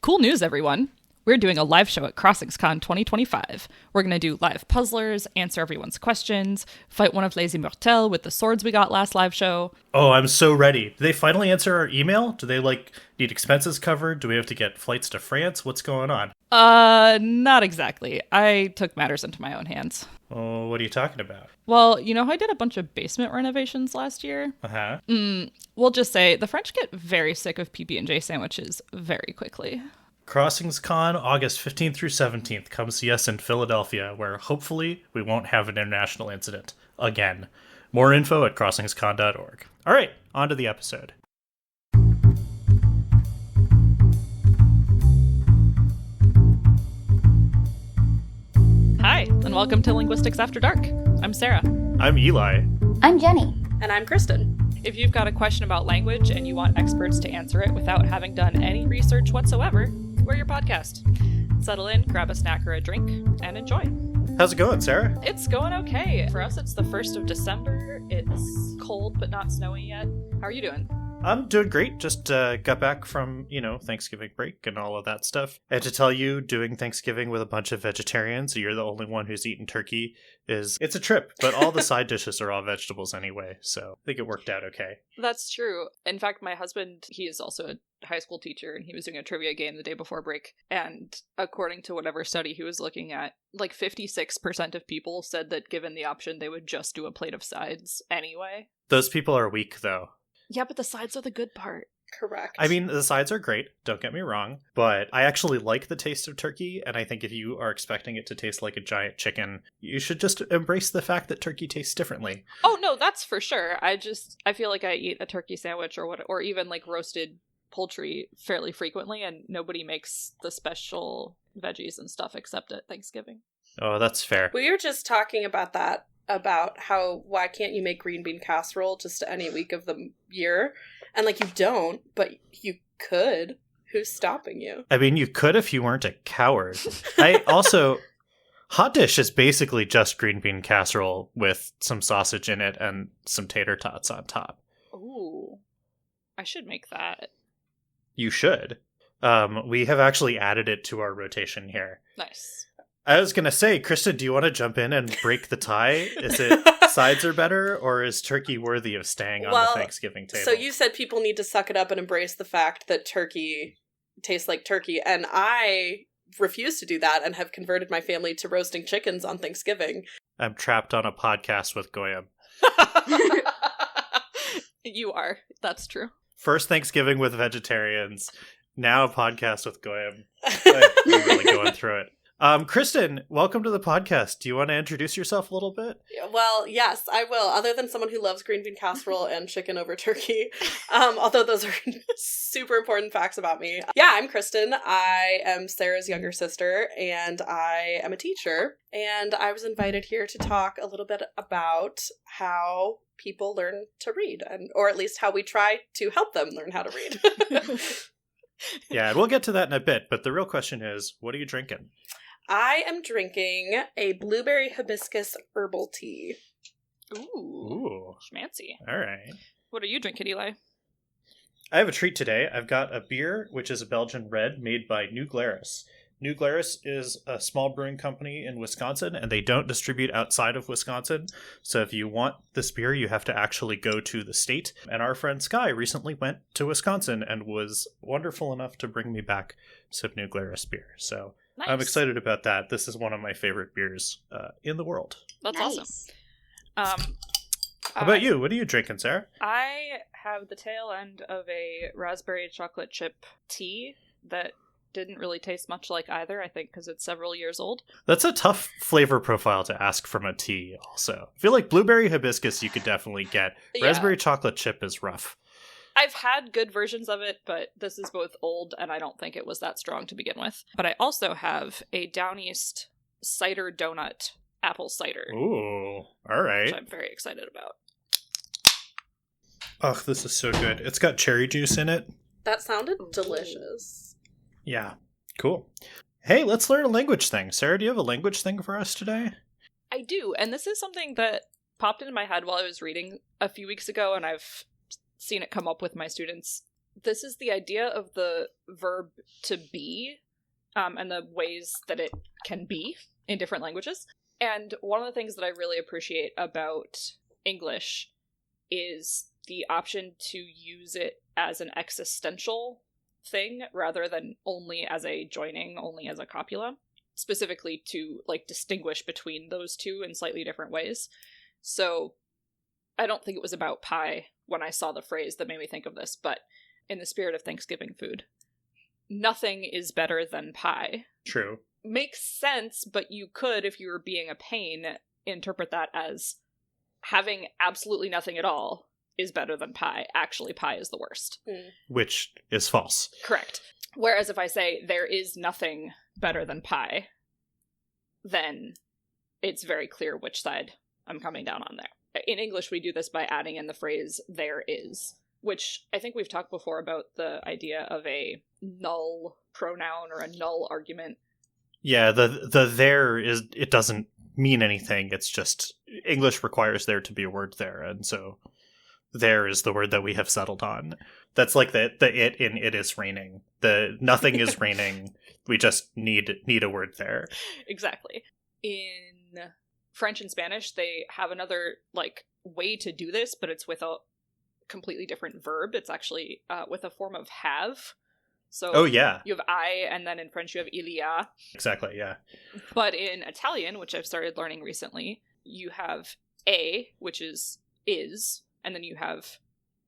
Cool news, everyone. We're doing a live show at CrossingsCon 2025. We're going to do live puzzlers, answer everyone's questions, fight one of Les Immortels with the swords we got last live show. Oh, I'm so ready. Did they finally answer our email? Do they, need expenses covered? Do we have to get flights to France? What's going on? Not exactly. I took matters into my own hands. Oh, what are you talking about? Well, you know how I did a bunch of basement renovations last year? Uh-huh. We'll just say the French get very sick of PB&J sandwiches very quickly. CrossingsCon, August 15th through 17th. Come see us in Philadelphia, where hopefully we won't have an international incident again. More info at crossingscon.org. All right, on to the episode. Hi, and welcome to Linguistics After Dark. I'm Sarah. I'm Eli. I'm Jenny. And I'm Kristen. If you've got a question about language and you want experts to answer it without having done any research whatsoever, we're your podcast. Settle in, grab a snack or a drink, and enjoy. How's it going, Sarah? It's going okay. For us, it's the 1st of December. It's cold but not snowy yet. How are you doing? I'm doing great. Just got back from, Thanksgiving break and all of that stuff. And to tell you, doing Thanksgiving with a bunch of vegetarians, you're the only one who's eaten turkey, it's a trip. But all the side dishes are all vegetables anyway, so I think it worked out okay. That's true. In fact, my husband, he is also a high school teacher, and he was doing a trivia game the day before break. And according to whatever study he was looking at, 56% of people said that given the option, they would just do a plate of sides anyway. Those people are weak, though. Yeah, but the sides are the good part. Correct. I mean, the sides are great, don't get me wrong, but I actually like the taste of turkey, and I think if you are expecting it to taste like a giant chicken, you should just embrace the fact that turkey tastes differently. Oh, no, that's for sure. I feel like I eat a turkey sandwich or even roasted poultry fairly frequently, and nobody makes the special veggies and stuff except at Thanksgiving. Oh, that's fair. We were just talking about that, about why can't you make green bean casserole just any week of the year? And you don't, but you could. Who's stopping you? I mean, you could if you weren't a coward. Hot dish is basically just green bean casserole with some sausage in it and some tater tots on top. Ooh, I should make that. You should. We have actually added it to our rotation here. Nice. I was going to say, Kristen, do you want to jump in and break the tie? Is it sides are better, or is turkey worthy of staying on the Thanksgiving table? So you said people need to suck it up and embrace the fact that turkey tastes like turkey, and I refuse to do that and have converted my family to roasting chickens on Thanksgiving. I'm trapped on a podcast with Goyam. You are. That's true. First Thanksgiving with vegetarians, now a podcast with Goyam. I'm really going through it. Kristen, welcome to the podcast. Do you want to introduce yourself a little bit? Well, yes, I will. Other than someone who loves green bean casserole and chicken over turkey, although those are super important facts about me. Yeah, I'm Kristen. I am Sarah's younger sister, and I am a teacher. And I was invited here to talk a little bit about how people learn to read, or at least how we try to help them learn how to read. Yeah, we'll get to that in a bit, but the real question is, what are you drinking? I am drinking a blueberry hibiscus herbal tea. Ooh. Schmancy. All right. What are you drinking, Eli? I have a treat today. I've got a beer, which is a Belgian red made by New Glarus. New Glarus is a small brewing company in Wisconsin, and they don't distribute outside of Wisconsin. So if you want this beer, you have to actually go to the state. And our friend Sky recently went to Wisconsin and was wonderful enough to bring me back some New Glarus beer. So nice. I'm excited about that. This is one of my favorite beers in the world. That's nice. Awesome. How about you? What are you drinking, Sarah? I have the tail end of a raspberry chocolate chip tea that didn't really taste much like either, I think, because it's several years old. That's a tough flavor profile to ask from a tea, also. I feel like blueberry hibiscus you could definitely get. Yeah. Raspberry chocolate chip is rough. I've had good versions of it, but this is both old, and I don't think it was that strong to begin with. But I also have a Down East cider donut apple cider. Ooh, all right. Which I'm very excited about. Oh, this is so good. It's got cherry juice in it. That sounded delicious. Yeah, cool. Hey, let's learn a language thing. Sarah, do you have a language thing for us today? I do, and this is something that popped into my head while I was reading a few weeks ago, and I've seen it come up with my students this is the idea of the verb to be, and the ways that it can be in different languages. And one of the things that I really appreciate about English is the option to use it as an existential thing rather than only as a joining, only as a copula, specifically to like distinguish between those two in slightly different ways. So I don't think it was about pie when I saw the phrase that made me think of this, but in the spirit of Thanksgiving food, nothing is better than pie. True. Makes sense, but you could, if you were being a pain, interpret that as having absolutely nothing at all is better than pie. Actually, pie is the worst. Which is false. Correct. Whereas if I say there is nothing better than pie, then it's very clear which side I'm coming down on there. In English, we do this by adding in the phrase there is, which I think we've talked before about the idea of a null pronoun or a null argument. Yeah, the there is, it doesn't mean anything. It's just English requires there to be a word there, and so there is the word that we have settled on. That's like the it in it is raining. The nothing is raining. We just need a word there. Exactly. In French and Spanish, they have another like way to do this, but it's with a completely different verb. It's actually with a form of have. So oh yeah, you have I, and then in French you have il y a. Exactly, yeah. But in Italian, which I've started learning recently, you have a, which is, and then you have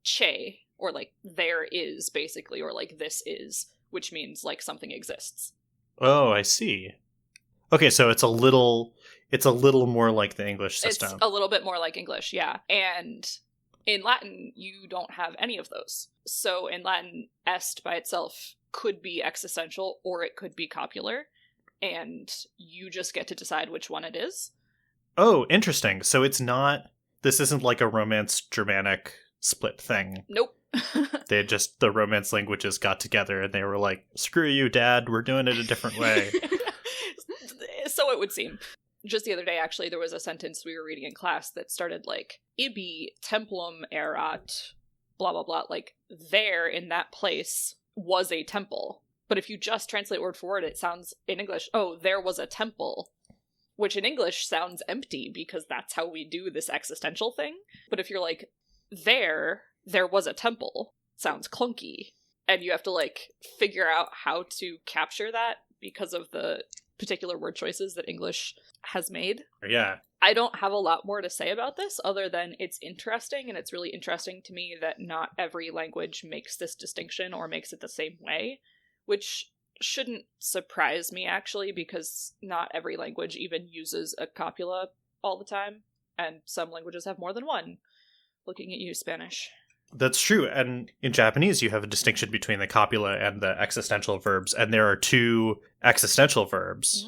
c'è, or like there is, basically, or like this is, which means like something exists. Oh, I see. Okay, so it's a little more like the English system. It's a little bit more like English, yeah. And in Latin, you don't have any of those. So in Latin, est by itself could be existential or it could be copular, and you just get to decide which one it is. Oh, interesting. So this isn't like a Romance Germanic split thing. Nope. The Romance languages got together and they were like, screw you, Dad, we're doing it a different way. So it would seem. Just the other day, actually, there was a sentence we were reading in class that started like, ibi templum erat, blah, blah, blah. Like, there, in that place, was a temple. But if you just translate word for word, it sounds, in English, oh, there was a temple. Which in English sounds empty, because that's how we do this existential thing. But if you're like, there was a temple, sounds clunky. And you have to, like, figure out how to capture that because of the particular word choices that English has made. Yeah. I don't have a lot more to say about this other than it's interesting, and it's really interesting to me that not every language makes this distinction or makes it the same way, which shouldn't surprise me, actually, because not every language even uses a copula all the time, and some languages have more than one. Looking at you, Spanish. That's true. And in Japanese, you have a distinction between the copula and the existential verbs, and there are two existential verbs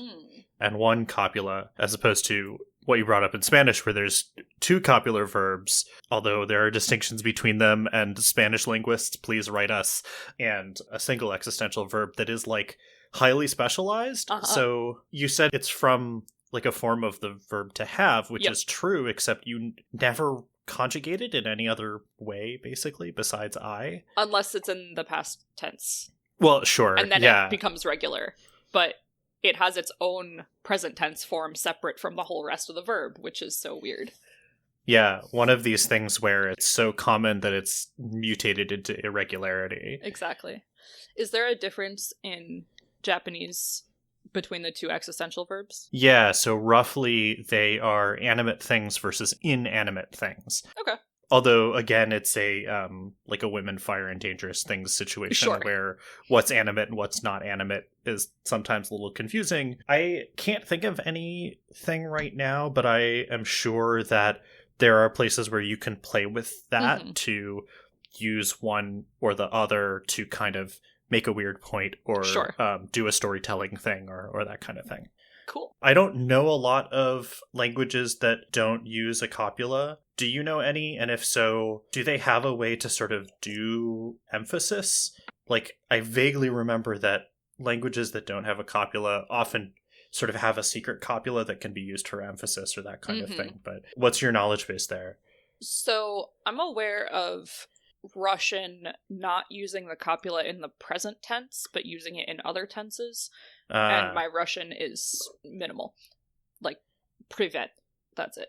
and one copula, as opposed to what you brought up in Spanish, where there's two copular verbs, although there are distinctions between them, and Spanish linguists, please write us, and a single existential verb that is, like, highly specialized. So you said it's from, like, a form of the verb to have, which is true, except you never conjugate it in any other way, basically, besides I. Unless it's in the past tense. Well, sure. And then it becomes regular. But it has its own present tense form separate from the whole rest of the verb, which is so weird. Yeah, one of these things where it's so common that it's mutated into irregularity. Exactly. Is there a difference in Japanese between the two existential verbs? Yeah, so roughly they are animate things versus inanimate things. Okay. Although, again, it's a like a women, fire, and dangerous things situation where what's animate and what's not animate is sometimes a little confusing. I can't think of anything right now, but I am sure that there are places where you can play with that to use one or the other to kind of make a weird point or do a storytelling thing or that kind of thing. Cool. I don't know a lot of languages that don't use a copula. Do you know any? And if so, do they have a way to sort of do emphasis? Like, I vaguely remember that languages that don't have a copula often sort of have a secret copula that can be used for emphasis or that kind of thing. But what's your knowledge base there? So I'm aware of Russian not using the copula in the present tense, but using it in other tenses. And my Russian is minimal. Like, privet. That's it.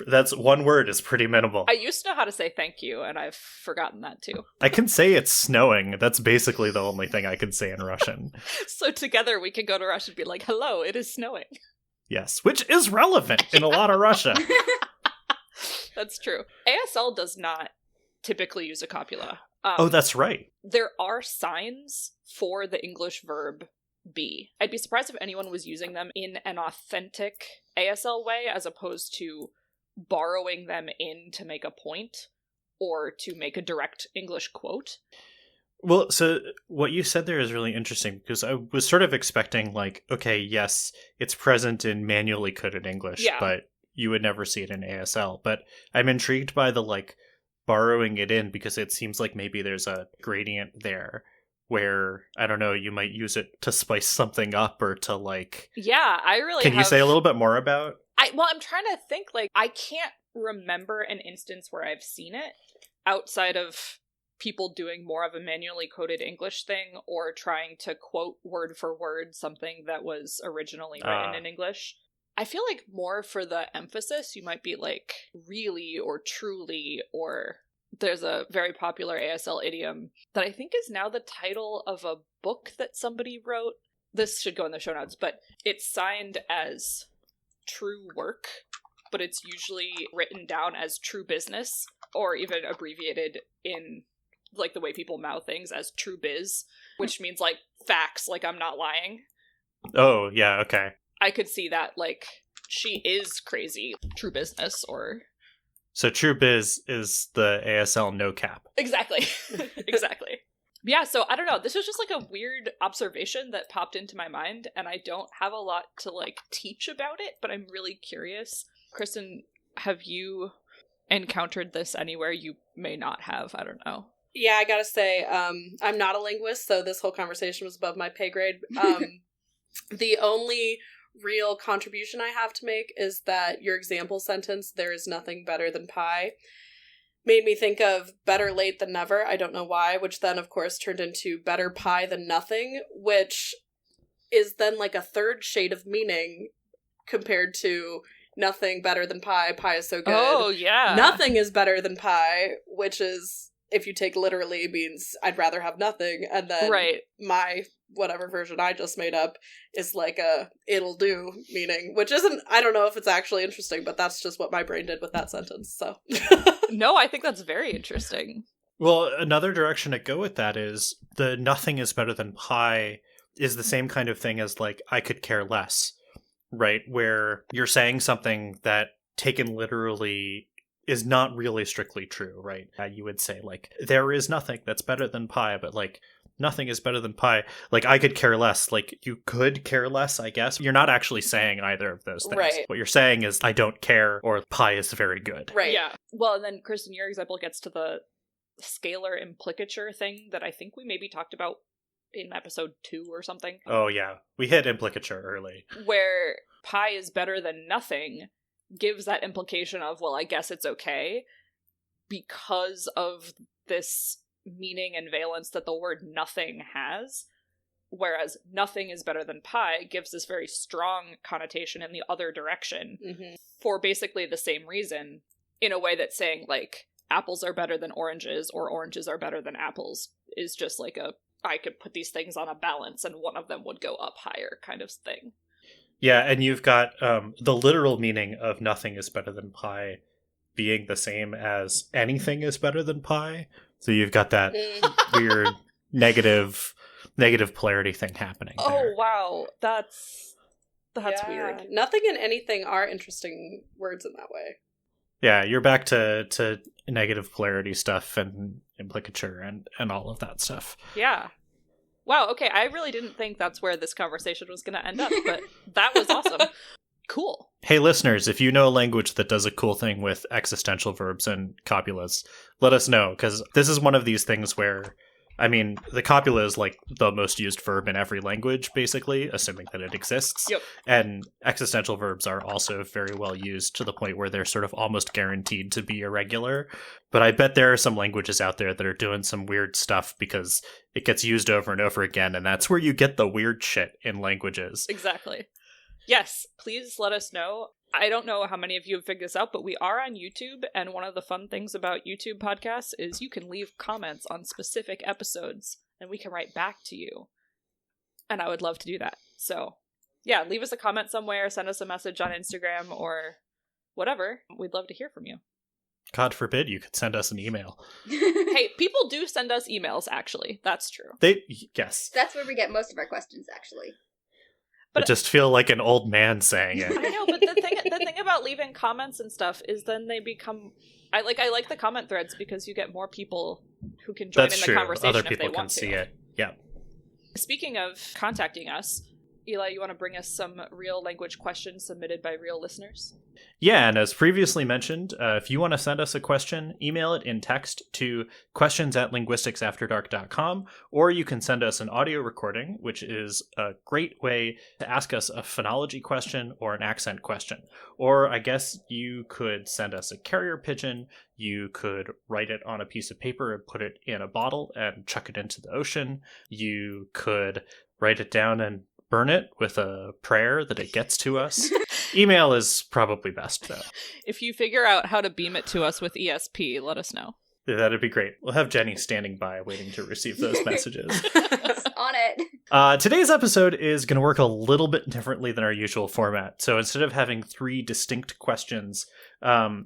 That's one word is pretty minimal. I used to know how to say thank you, and I've forgotten that too. I can say it's snowing. That's basically the only thing I can say in Russian. So together we can go to Russia and be like, hello, it is snowing. Yes, which is relevant in a lot of Russia. That's true. ASL does not typically use a copula. Oh, that's right. There are signs for the English verb be. I'd be surprised if anyone was using them in an authentic ASL way as opposed to borrowing them in to make a point or to make a direct English quote. Well, so what you said there is really interesting because I was sort of expecting like, okay, yes, it's present in manually coded English, but you would never see it in ASL. But I'm intrigued by the like borrowing it in because it seems like maybe there's a gradient there where, I don't know, you might use it to spice something up or to like... Yeah, I really Can you say a little bit more about... Well, I'm trying to think, like, I can't remember an instance where I've seen it outside of people doing more of a manually coded English thing or trying to quote word for word something that was originally written in English. I feel like more for the emphasis, you might be like, really or truly, or... There's a very popular ASL idiom that I think is now the title of a book that somebody wrote. This should go in the show notes, but it's signed as true work, but it's usually written down as true business, or even abbreviated in like the way people mouth things as true biz, which means like facts, like I'm not lying. Oh, yeah, okay. I could see that, like, she is crazy, true business, or... So true biz is the ASL no cap. Exactly. Exactly. Yeah, so I don't know. This was just like a weird observation that popped into my mind, and I don't have a lot to like teach about it, but I'm really curious. Kristen, have you encountered this anywhere? You may not have. I don't know. Yeah, I gotta say, I'm not a linguist, so this whole conversation was above my pay grade. The only real contribution I have to make is that your example sentence, there is nothing better than pie, made me think of better late than never. I don't know why, which then of course turned into better pie than nothing, which is then like a third shade of meaning compared to nothing better than pie. Pie is so good. Oh, yeah. Nothing is better than pie, which is, if you take literally, means I'd rather have nothing. And then my whatever version I just made up is like a it'll do meaning, which isn't, I don't know if it's actually interesting, but that's just what my brain did with that sentence. So no, I think that's very interesting. Well, another direction to go with that is the nothing is better than pie is the same kind of thing as like I could care less, right? Where you're saying something that taken literally is not really strictly true, right? You would say like there is nothing that's better than pie, but like nothing is better than pie. Like, I could care less. Like, you could care less, I guess. You're not actually saying either of those things. Right. What you're saying is, I don't care, or pie is very good. Right. Yeah. Well, and then, Kristen, your example gets to the scalar implicature thing that I think we maybe talked about in episode 2 or something. Oh, yeah. We hit implicature early. Where pie is better than nothing gives that implication of, well, I guess it's okay, because of this meaning and valence that the word nothing has, whereas nothing is better than pie gives this very strong connotation in the other direction for basically the same reason, in a way that's saying, like, apples are better than oranges or oranges are better than apples is just like a, I could put these things on a balance and one of them would go up higher kind of thing. Yeah, and you've got the literal meaning of nothing is better than pie being the same as anything is better than pie. So you've got that weird negative polarity thing happening there. Oh, wow. That's weird. Nothing and anything are interesting words in that way. Yeah, you're back to negative polarity stuff and implicature and all of that stuff. Yeah. Wow, okay, I really didn't think that's where this conversation was going to end up, but that was awesome. Cool. Hey, listeners, if you know a language that does a cool thing with existential verbs and copulas, let us know, because this is one of these things where I mean, the copula is like the most used verb in every language, basically, assuming that it exists. Yep. And existential verbs are also very well used to the point where they're sort of almost guaranteed to be irregular. But I bet there are some languages out there that are doing some weird stuff because it gets used over and over again, and that's where you get the weird shit in languages. Exactly. Yes, please let us know. I don't know how many of you have figured this out, but we are on YouTube, and one of the fun things about YouTube podcasts is you can leave comments on specific episodes, and we can write back to you. And I would love to do that. So, yeah, leave us a comment somewhere, send us a message on Instagram, or whatever. We'd love to hear from you. God forbid you could send us an email. Hey, people do send us emails, actually. That's true. Yes. That's where we get most of our questions, actually. But I just feel like an old man saying it. I know, but the thing about leaving comments and stuff is then they become... I like the comment threads because you get more people who can join in the conversation Other if people they want to. can see it. Yeah. Speaking of contacting us, Eli, you want to bring us some real language questions submitted by real listeners? Yeah, and as previously mentioned, if you want to send us a question, email it in text to questions@linguisticsafterdark.com, or you can send us an audio recording, which is a great way to ask us a phonology question or an accent question. Or I guess you could send us a carrier pigeon, you could write it on a piece of paper and put it in a bottle and chuck it into the ocean, you could write it down and burn it with a prayer that it gets to us. Email is probably best, though. If you figure out how to beam it to us with ESP, let us know. That'd be great. We'll have Jenny standing by waiting to receive those messages. On it. Today's episode is going to work a little bit differently than our usual format. So instead of having 3 distinct questions,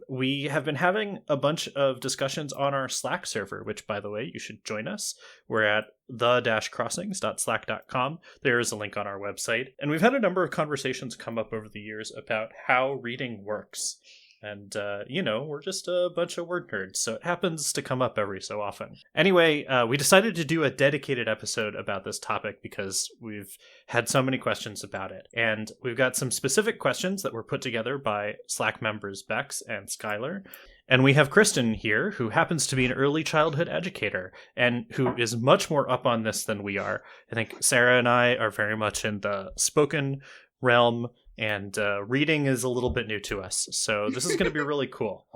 we have been having a bunch of discussions on our Slack server, which, by the way, you should join us. We're at the-crossings.slack.com. There is a link on our website. And we've had a number of conversations come up over the years about how reading works. And, we're just a bunch of word nerds, so it happens to come up every so often. Anyway, we decided to do a dedicated episode about this topic because we've had so many questions about it. And we've got some specific questions that were put together by Slack members Bex and Skylar. And we have Kristen here, who happens to be an early childhood educator and who is much more up on this than we are. I think Sarah and I are very much in the spoken realm, and reading is a little bit new to us. So this is going to be really cool.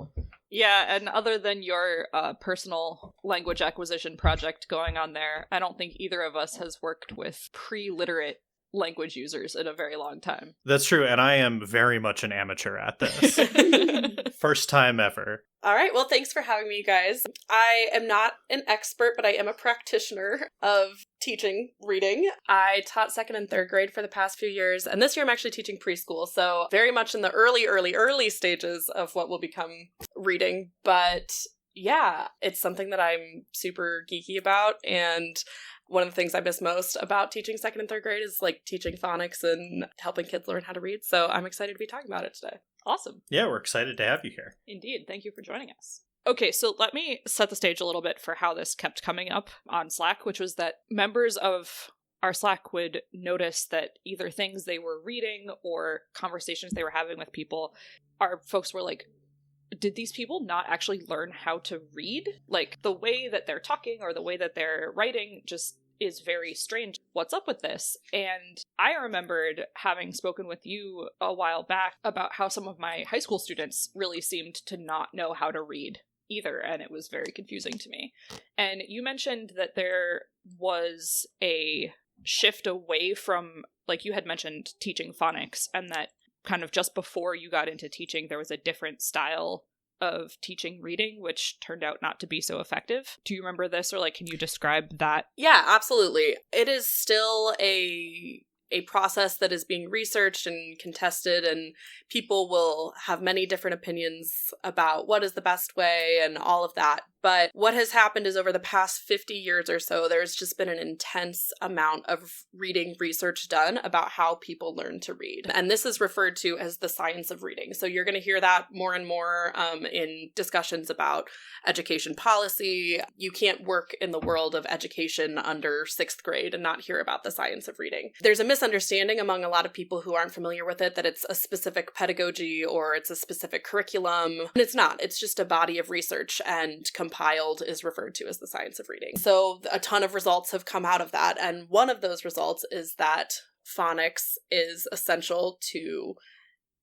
Yeah, and other than your personal language acquisition project going on there, I don't think either of us has worked with pre-literate language users in a very long time. That's true, and I am very much an amateur at this. First time ever. All right, well, thanks for having me, you guys. I am not an expert, but I am a practitioner of teaching reading. I taught 2nd and 3rd grade for the past few years, and this year I'm actually teaching preschool, so very much in the early stages of what will become reading. But yeah, it's something that I'm super geeky about, and one of the things I miss most about teaching 2nd and 3rd grade is like teaching phonics and helping kids learn how to read. So I'm excited to be talking about it today. Awesome. Yeah, we're excited to have you here. Indeed. Thank you for joining us. Okay, so let me set the stage a little bit for how this kept coming up on Slack, which was that members of our Slack would notice that either things they were reading or conversations they were having with people, our folks were like, did these people not actually learn how to read? Like, the way that they're talking or the way that they're writing just is very strange. What's up with this? And I remembered having spoken with you a while back about how some of my high school students really seemed to not know how to read either, and it was very confusing to me. And you mentioned that there was a shift away from, like you had mentioned, teaching phonics, and that kind of just before you got into teaching, there was a different style of teaching reading, which turned out not to be so effective. Do you remember this, or like, can you describe that? Yeah, absolutely. It is still a process that is being researched and contested, and people will have many different opinions about what is the best way and all of that. But what has happened is over the past 50 years or so, there's just been an intense amount of reading research done about how people learn to read. And this is referred to as the science of reading. So you're going to hear that more and more in discussions about education policy. You can't work in the world of education under 6th grade and not hear about the science of reading. There's a misunderstanding among a lot of people who aren't familiar with it that it's a specific pedagogy or it's a specific curriculum. And it's not. It's just a body of research, and compiled is referred to as the science of reading. So a ton of results have come out of that. And one of those results is that phonics is essential to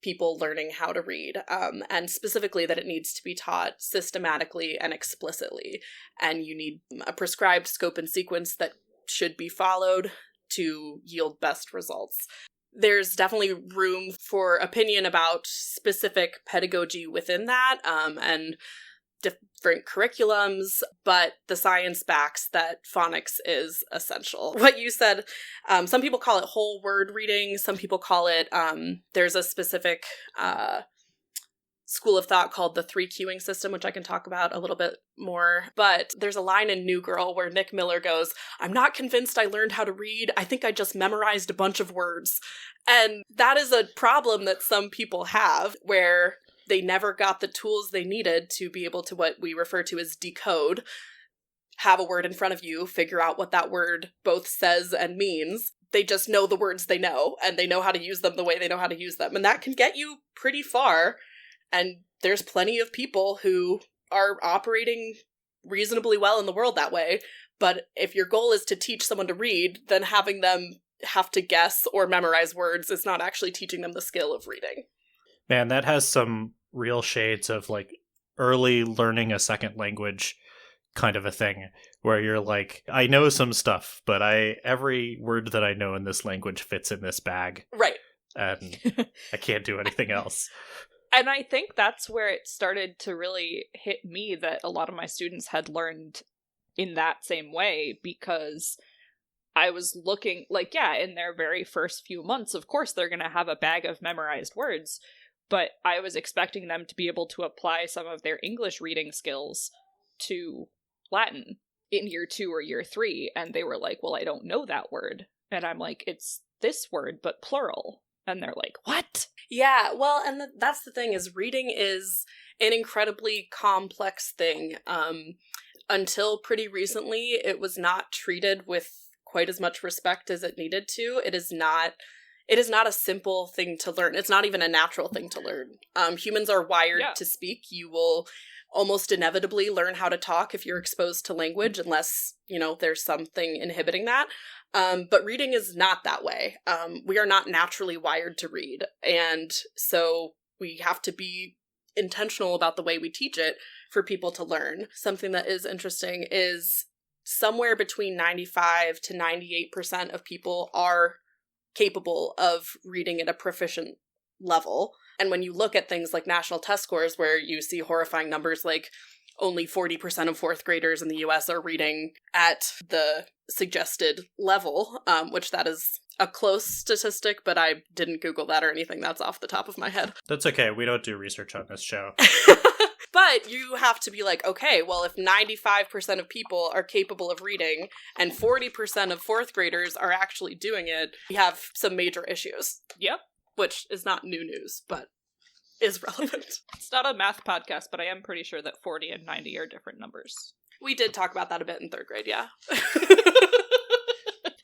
people learning how to read, and specifically that it needs to be taught systematically and explicitly. And you need a prescribed scope and sequence that should be followed to yield best results. There's definitely room for opinion about specific pedagogy within that, and different curriculums, but the science backs that phonics is essential. What you said, some people call it whole word reading, some people call it, there's a specific school of thought called the 3 cueing system, which I can talk about a little bit more. But there's a line in New Girl where Nick Miller goes, "I'm not convinced I learned how to read. I think I just memorized a bunch of words." And that is a problem that some people have, where they never got the tools they needed to be able to, what we refer to as decode, have a word in front of you, figure out what that word both says and means. They just know the words they know, and they know how to use them the way they know how to use them. And that can get you pretty far. And there's plenty of people who are operating reasonably well in the world that way. But if your goal is to teach someone to read, then having them have to guess or memorize words is not actually teaching them the skill of reading. Man, that has some real shades of like early learning a second language kind of a thing, where you're like, I know some stuff, but every word that I know in this language fits in this bag. Right. And I can't do anything else. And I think that's where it started to really hit me that a lot of my students had learned in that same way, because I was looking, like, yeah, in their very first few months, of course they're going to have a bag of memorized words, but I was expecting them to be able to apply some of their English reading skills to Latin in year 2 or year 3, and they were like, well, I don't know that word. And I'm like, it's this word, but plural. And they're like, what? Yeah, well, and that's the thing, is reading is an incredibly complex thing. Until pretty recently, it was not treated with quite as much respect as it needed to. It is not a simple thing to learn. It's not even a natural thing to learn. Humans are wired to speak. You will almost inevitably learn how to talk if you're exposed to language, unless, there's something inhibiting that. But reading is not that way. We are not naturally wired to read. And so we have to be intentional about the way we teach it for people to learn. Something that is interesting is somewhere between 95 to 98% of people are capable of reading at a proficient level. And when you look at things like national test scores, where you see horrifying numbers like only 40% of 4th graders in the US are reading at the suggested level, which that is a close statistic, but I didn't Google that or anything. That's off the top of my head. That's okay. We don't do research on this show. But you have to be like, okay, well, if 95% of people are capable of reading and 40% of 4th graders are actually doing it, we have some major issues. Yep. Which is not new news, but is relevant. It's not a math podcast, but I am pretty sure that 40 and 90 are different numbers. We did talk about that a bit in 3rd grade, yeah.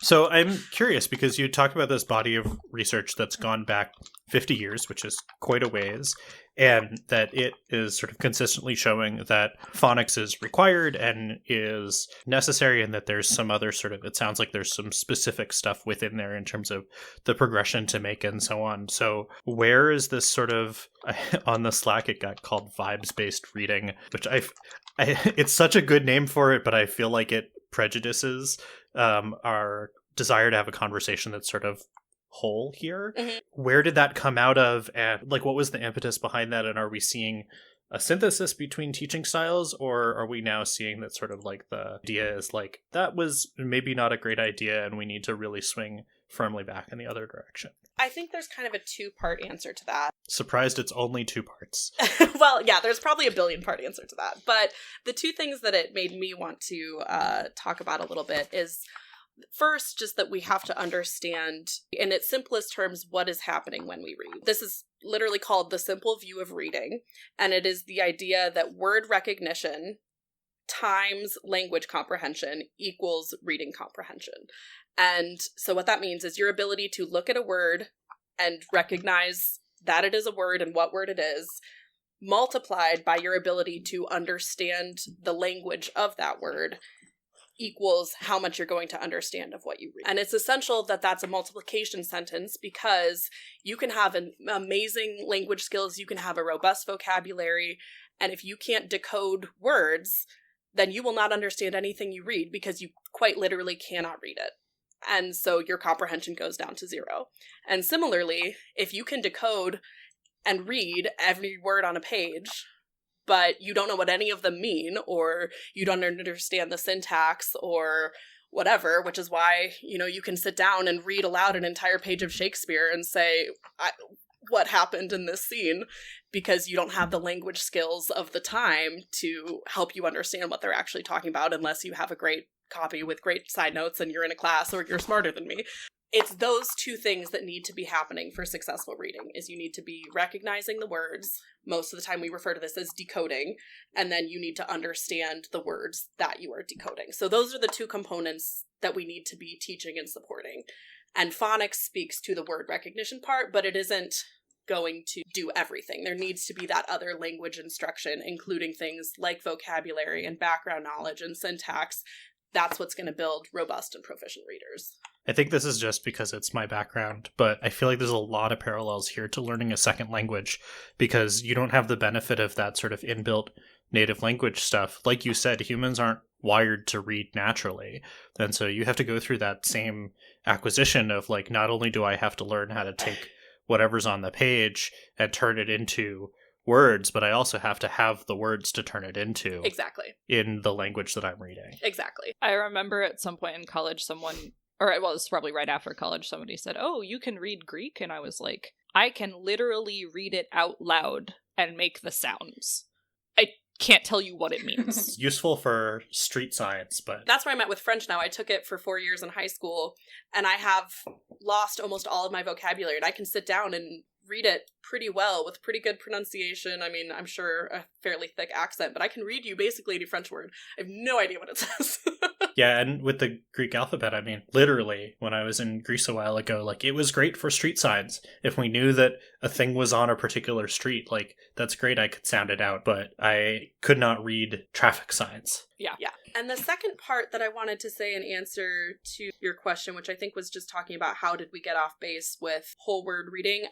So I'm curious, because you talk about this body of research that's gone back 50 years, which is quite a ways, and that it is sort of consistently showing that phonics is required and is necessary, and that there's some other sort of, it sounds like there's some specific stuff within there in terms of the progression to make and so on. So where is this sort of, on the Slack it got called vibes-based reading, which it's such a good name for it, but I feel like it prejudices our desire to have a conversation that's sort of whole here. Mm-hmm. Where did that come out of, and like what was the impetus behind that, and are we seeing a synthesis between teaching styles, or are we now seeing that sort of like the idea is like, that was maybe not a great idea and we need to really swing firmly back in the other direction? I think there's kind of a 2-part answer to that. Surprised it's only 2 parts. Well, yeah, there's probably a billion-part answer to that. But the 2 things that it made me want to talk about a little bit is, first, just that we have to understand, in its simplest terms, what is happening when we read. This is literally called the simple view of reading, and it is the idea that word recognition times language comprehension equals reading comprehension. And so what that means is your ability to look at a word and recognize that it is a word and what word it is, multiplied by your ability to understand the language of that word, equals how much you're going to understand of what you read. And it's essential that that's a multiplication sentence, because you can have an amazing language skills, you can have a robust vocabulary, and if you can't decode words, then you will not understand anything you read, because you quite literally cannot read it. And so your comprehension goes down to 0. And similarly, if you can decode and read every word on a page, but you don't know what any of them mean, or you don't understand the syntax or whatever, which is why, you can sit down and read aloud an entire page of Shakespeare and say, what happened in this scene, because you don't have the language skills of the time to help you understand what they're actually talking about, unless you have a great copy with great side notes and you're in a class or you're smarter than me. It's those two things that need to be happening for successful reading, is you need to be recognizing the words. Most of the time we refer to this as decoding, and then you need to understand the words that you are decoding. So those are the two components that we need to be teaching and supporting. And phonics speaks to the word recognition part, but it isn't going to do everything. There needs to be that other language instruction, including things like vocabulary and background knowledge and syntax. That's what's going to build robust and proficient readers. I think this is just because it's my background, but I feel like there's a lot of parallels here to learning a second language, because you don't have the benefit of that sort of inbuilt native language stuff. Like you said, humans aren't wired to read naturally. And so you have to go through that same acquisition of, like, not only do I have to learn how to take whatever's on the page and turn it into words, but I also have to have the words to turn it into. Exactly. In the language that I'm reading. Exactly. I remember at some point in college, someone, or it was probably right after college, somebody said, "Oh, you can read Greek?" And I was like, I can literally read it out loud and make the sounds. I can't tell you what it means. Useful for street science, but... That's where I'm at with French now. I took it for 4 years in high school, and I have lost almost all of my vocabulary, and I can sit down and read it pretty well with pretty good pronunciation. I mean, I'm sure a fairly thick accent, but I can read you basically any French word. I have no idea what it says. Yeah, and with the Greek alphabet, I mean, literally, when I was in Greece a while ago, like, it was great for street signs. If we knew that a thing was on a particular street, like, that's great, I could sound it out, but I could not read traffic signs. Yeah. And the second part that I wanted to say in answer to your question, which I think was just talking about how did we get off base with whole word reading,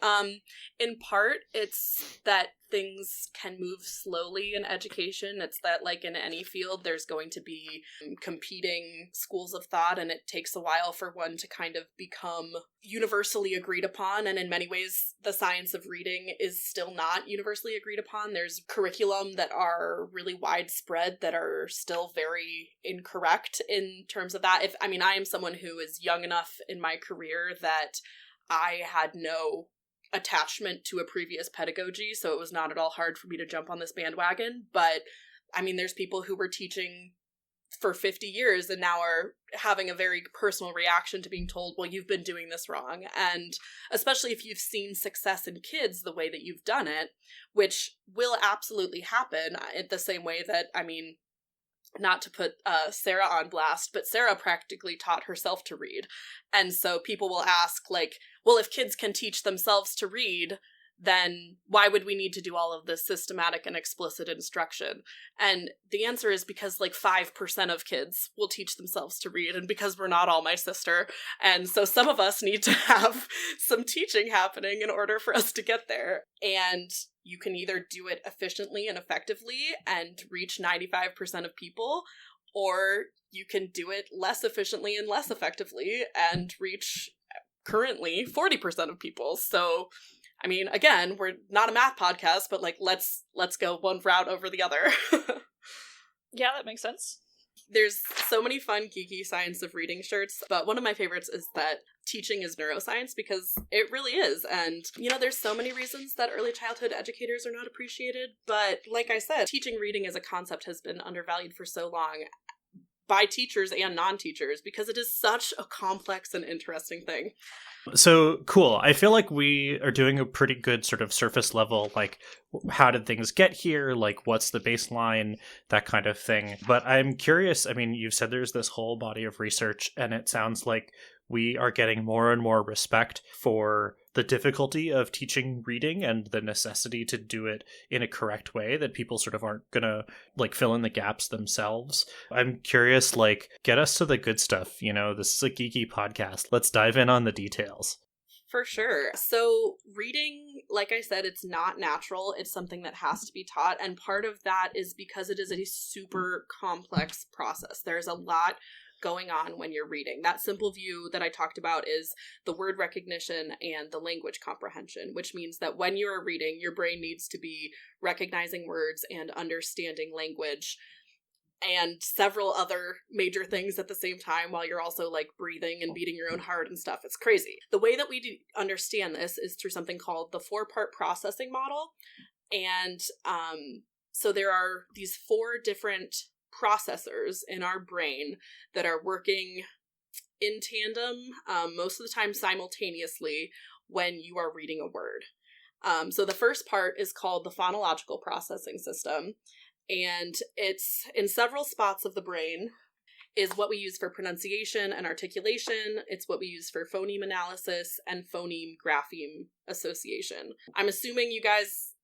in part, it's that things can move slowly in education. It's that, like in any field, there's going to be competing schools of thought, and it takes a while for one to kind of become universally agreed upon. And in many ways, the science of reading is still not universally agreed upon. There's curriculum that are really widespread that are still very incorrect in terms of that. I am someone who is young enough in my career that I had no attachment to a previous pedagogy, so it was not at all hard for me to jump on this bandwagon. But I mean, there's people who were teaching for 50 years and now are having a very personal reaction to being told, well, you've been doing this wrong. And especially if you've seen success in kids the way that you've done it, which will absolutely happen in the same way that, I mean, not to put Sarah on blast, but Sarah practically taught herself to read. And so people will ask, like, well, if kids can teach themselves to read, then why would we need to do all of this systematic and explicit instruction? And the answer is because like 5% of kids will teach themselves to read, and because we're not all my sister. And so some of us need to have some teaching happening in order for us to get there. And you can either do it efficiently and effectively and reach 95% of people, or you can do it less efficiently and less effectively and reach currently 40% of people. So I mean, again, we're not a math podcast, but like, let's go one route over the other. Yeah, that makes sense. There's so many fun, geeky science of reading shirts, but one of my favorites is that teaching is neuroscience, because it really is. And, you know, there's so many reasons that early childhood educators are not appreciated, but like I said, teaching reading as a concept has been undervalued for so long. by teachers and non-teachers, because it is such a complex and interesting thing. So cool. I feel like we are doing a pretty good sort of surface level, like how did things get here? Like what's the baseline, that kind of thing. But I'm curious. I mean, you've said there's this whole body of research, and it sounds like we are getting more and more respect for the difficulty of teaching reading and the necessity to do it in a correct way, that people sort of aren't gonna like fill in the gaps themselves. I'm curious, like, get us to the good stuff. You know, this is a geeky podcast. Let's dive in on the details. For sure. So reading, like I said, it's not natural. It's something that has to be taught. And part of that is because it is a super complex process. There's a lot going on when you're reading. That simple view that I talked about is the word recognition and the language comprehension, which means that when you are reading, your brain needs to be recognizing words and understanding language and several other major things at the same time, while you're also like breathing and beating your own heart and stuff. It's crazy. The way that we understand this is through something called the 4-part processing model. And so there are these 4 different processors in our brain that are working in tandem, most of the time simultaneously, when you are reading a word. So the first part is called the phonological processing system, and it's in several spots of the brain. Is what we use for pronunciation and articulation. It's what we use for phoneme analysis and phoneme-grapheme association. I'm assuming you guys,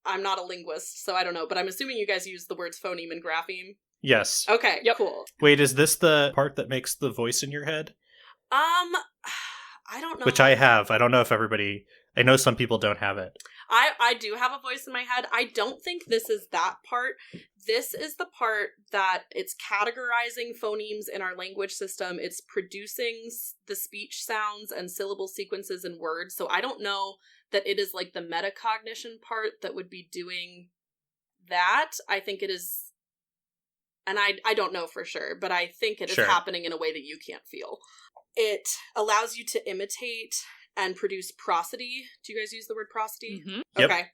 I'm not a linguist, so I don't know, but I'm assuming you guys use the words phoneme and grapheme. Yes. Okay, Yep. Cool. Wait, is this the part that makes the voice in your head? I don't know. Which I have. I don't know if everybody... I know some people don't have it. I do have a voice in my head. I don't think this is that part. This is the part that it's categorizing phonemes in our language system. It's producing the speech sounds and syllable sequences in words. So I don't know that it is like the metacognition part that would be doing that. I think it is, and I don't know for sure, but I think it is happening in a way that you can't feel. It allows you to imitate and produce prosody. Do you guys use the word prosody? Mm-hmm. Yep. Okay.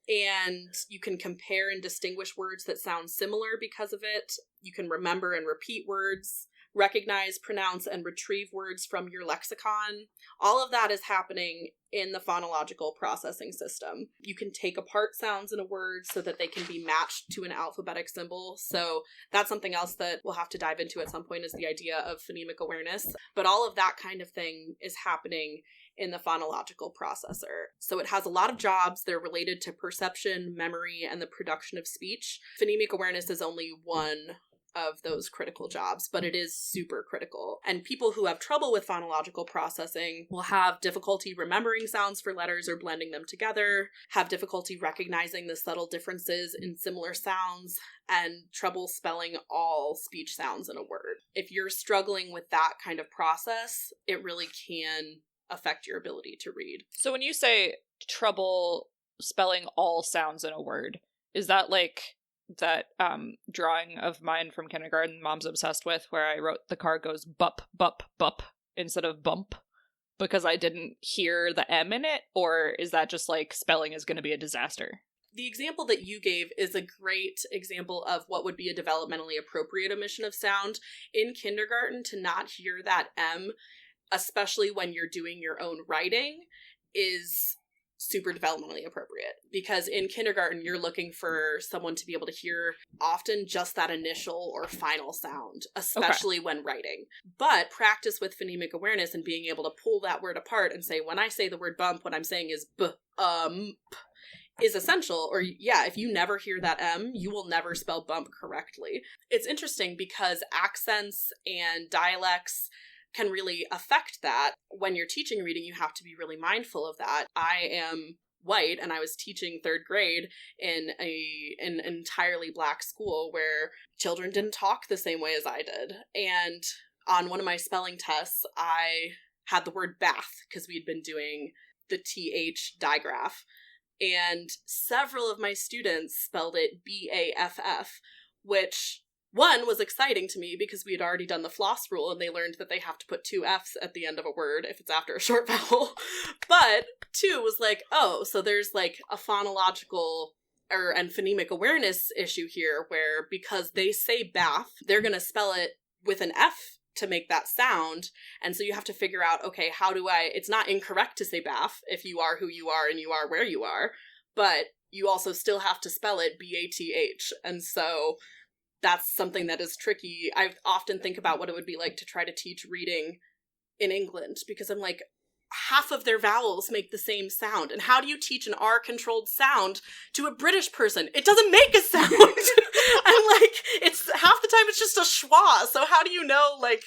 And you can compare and distinguish words that sound similar because of it. You can remember and repeat words, recognize, pronounce, and retrieve words from your lexicon. All of that is happening in the phonological processing system. You can take apart sounds in a word so that they can be matched to an alphabetic symbol. So that's something else that we'll have to dive into at some point, is the idea of phonemic awareness. But all of that kind of thing is happening in the phonological processor. So it has a lot of jobs. They're related to perception, memory, and the production of speech. Phonemic awareness is only one of those critical jobs, but it is super critical. And people who have trouble with phonological processing will have difficulty remembering sounds for letters or blending them together, have difficulty recognizing the subtle differences in similar sounds, and trouble spelling all speech sounds in a word. If you're struggling with that kind of process, it really can affect your ability to read. So when you say trouble spelling all sounds in a word, is that like that drawing of mine from kindergarten Mom's obsessed with, where I wrote the car goes bup, bup, bup instead of bump because I didn't hear the M in it? Or is that just like spelling is going to be a disaster? The example that you gave is a great example of what would be a developmentally appropriate omission of sound. In kindergarten, to not hear that M, especially when you're doing your own writing, is super developmentally appropriate, because in kindergarten you're looking for someone to be able to hear often just that initial or final sound, especially when writing. But practice with phonemic awareness and being able to pull that word apart and say, when I say the word bump, what I'm saying is b, is essential. Or if you never hear that M, you will never spell bump correctly. It's interesting because accents and dialects can really affect that. When you're teaching reading, you have to be really mindful of that. I am white, and I was teaching 3rd grade in an entirely Black school where children didn't talk the same way as I did. And on one of my spelling tests, I had the word bath because we'd been doing the TH digraph. And several of my students spelled it BAFF, which one was exciting to me because we had already done the FLOSS rule and they learned that they have to put 2 F's at the end of a word if it's after a short vowel. But 2 was like, oh, so there's like a phonological and phonemic awareness issue here where because they say bath, they're going to spell it with an F to make that sound. And so you have to figure out, okay, it's not incorrect to say bath if you are who you are and you are where you are, but you also still have to spell it BATH. And so that's something that is tricky. I often think about what it would be like to try to teach reading in England, because I'm like, half of their vowels make the same sound. And how do you teach an R-controlled sound to a British person? It doesn't make a sound. I'm like, it's half the time it's just a schwa. So how do you know, like,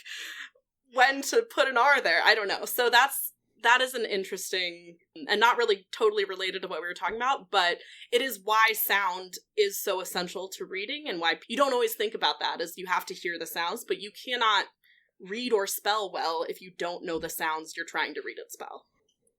when to put an R there? I don't know. So that is an interesting, and not really totally related to what we were talking about, but it is why sound is so essential to reading, and why you don't always think about that, is you have to hear the sounds, but you cannot read or spell well if you don't know the sounds you're trying to read and spell.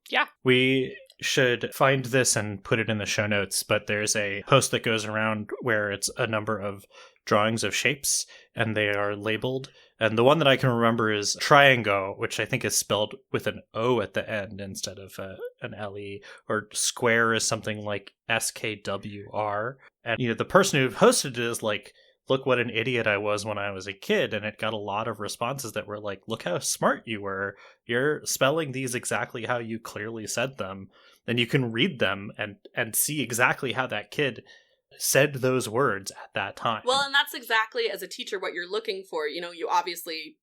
Yeah. We should find this and put it in the show notes, but there's a post that goes around where it's a number of drawings of shapes, and they are labeled. And the one that I can remember is triangle, which I think is spelled with an O at the end instead of an LE, or square is something like SKWR. And, you know, the person who hosted it is like, look what an idiot I was when I was a kid. And it got a lot of responses that were like, look how smart you were. You're spelling these exactly how you clearly said them. And you can read them and see exactly how that kid said those words at that time. Well, and that's exactly, as a teacher, what you're looking for. You know, you obviously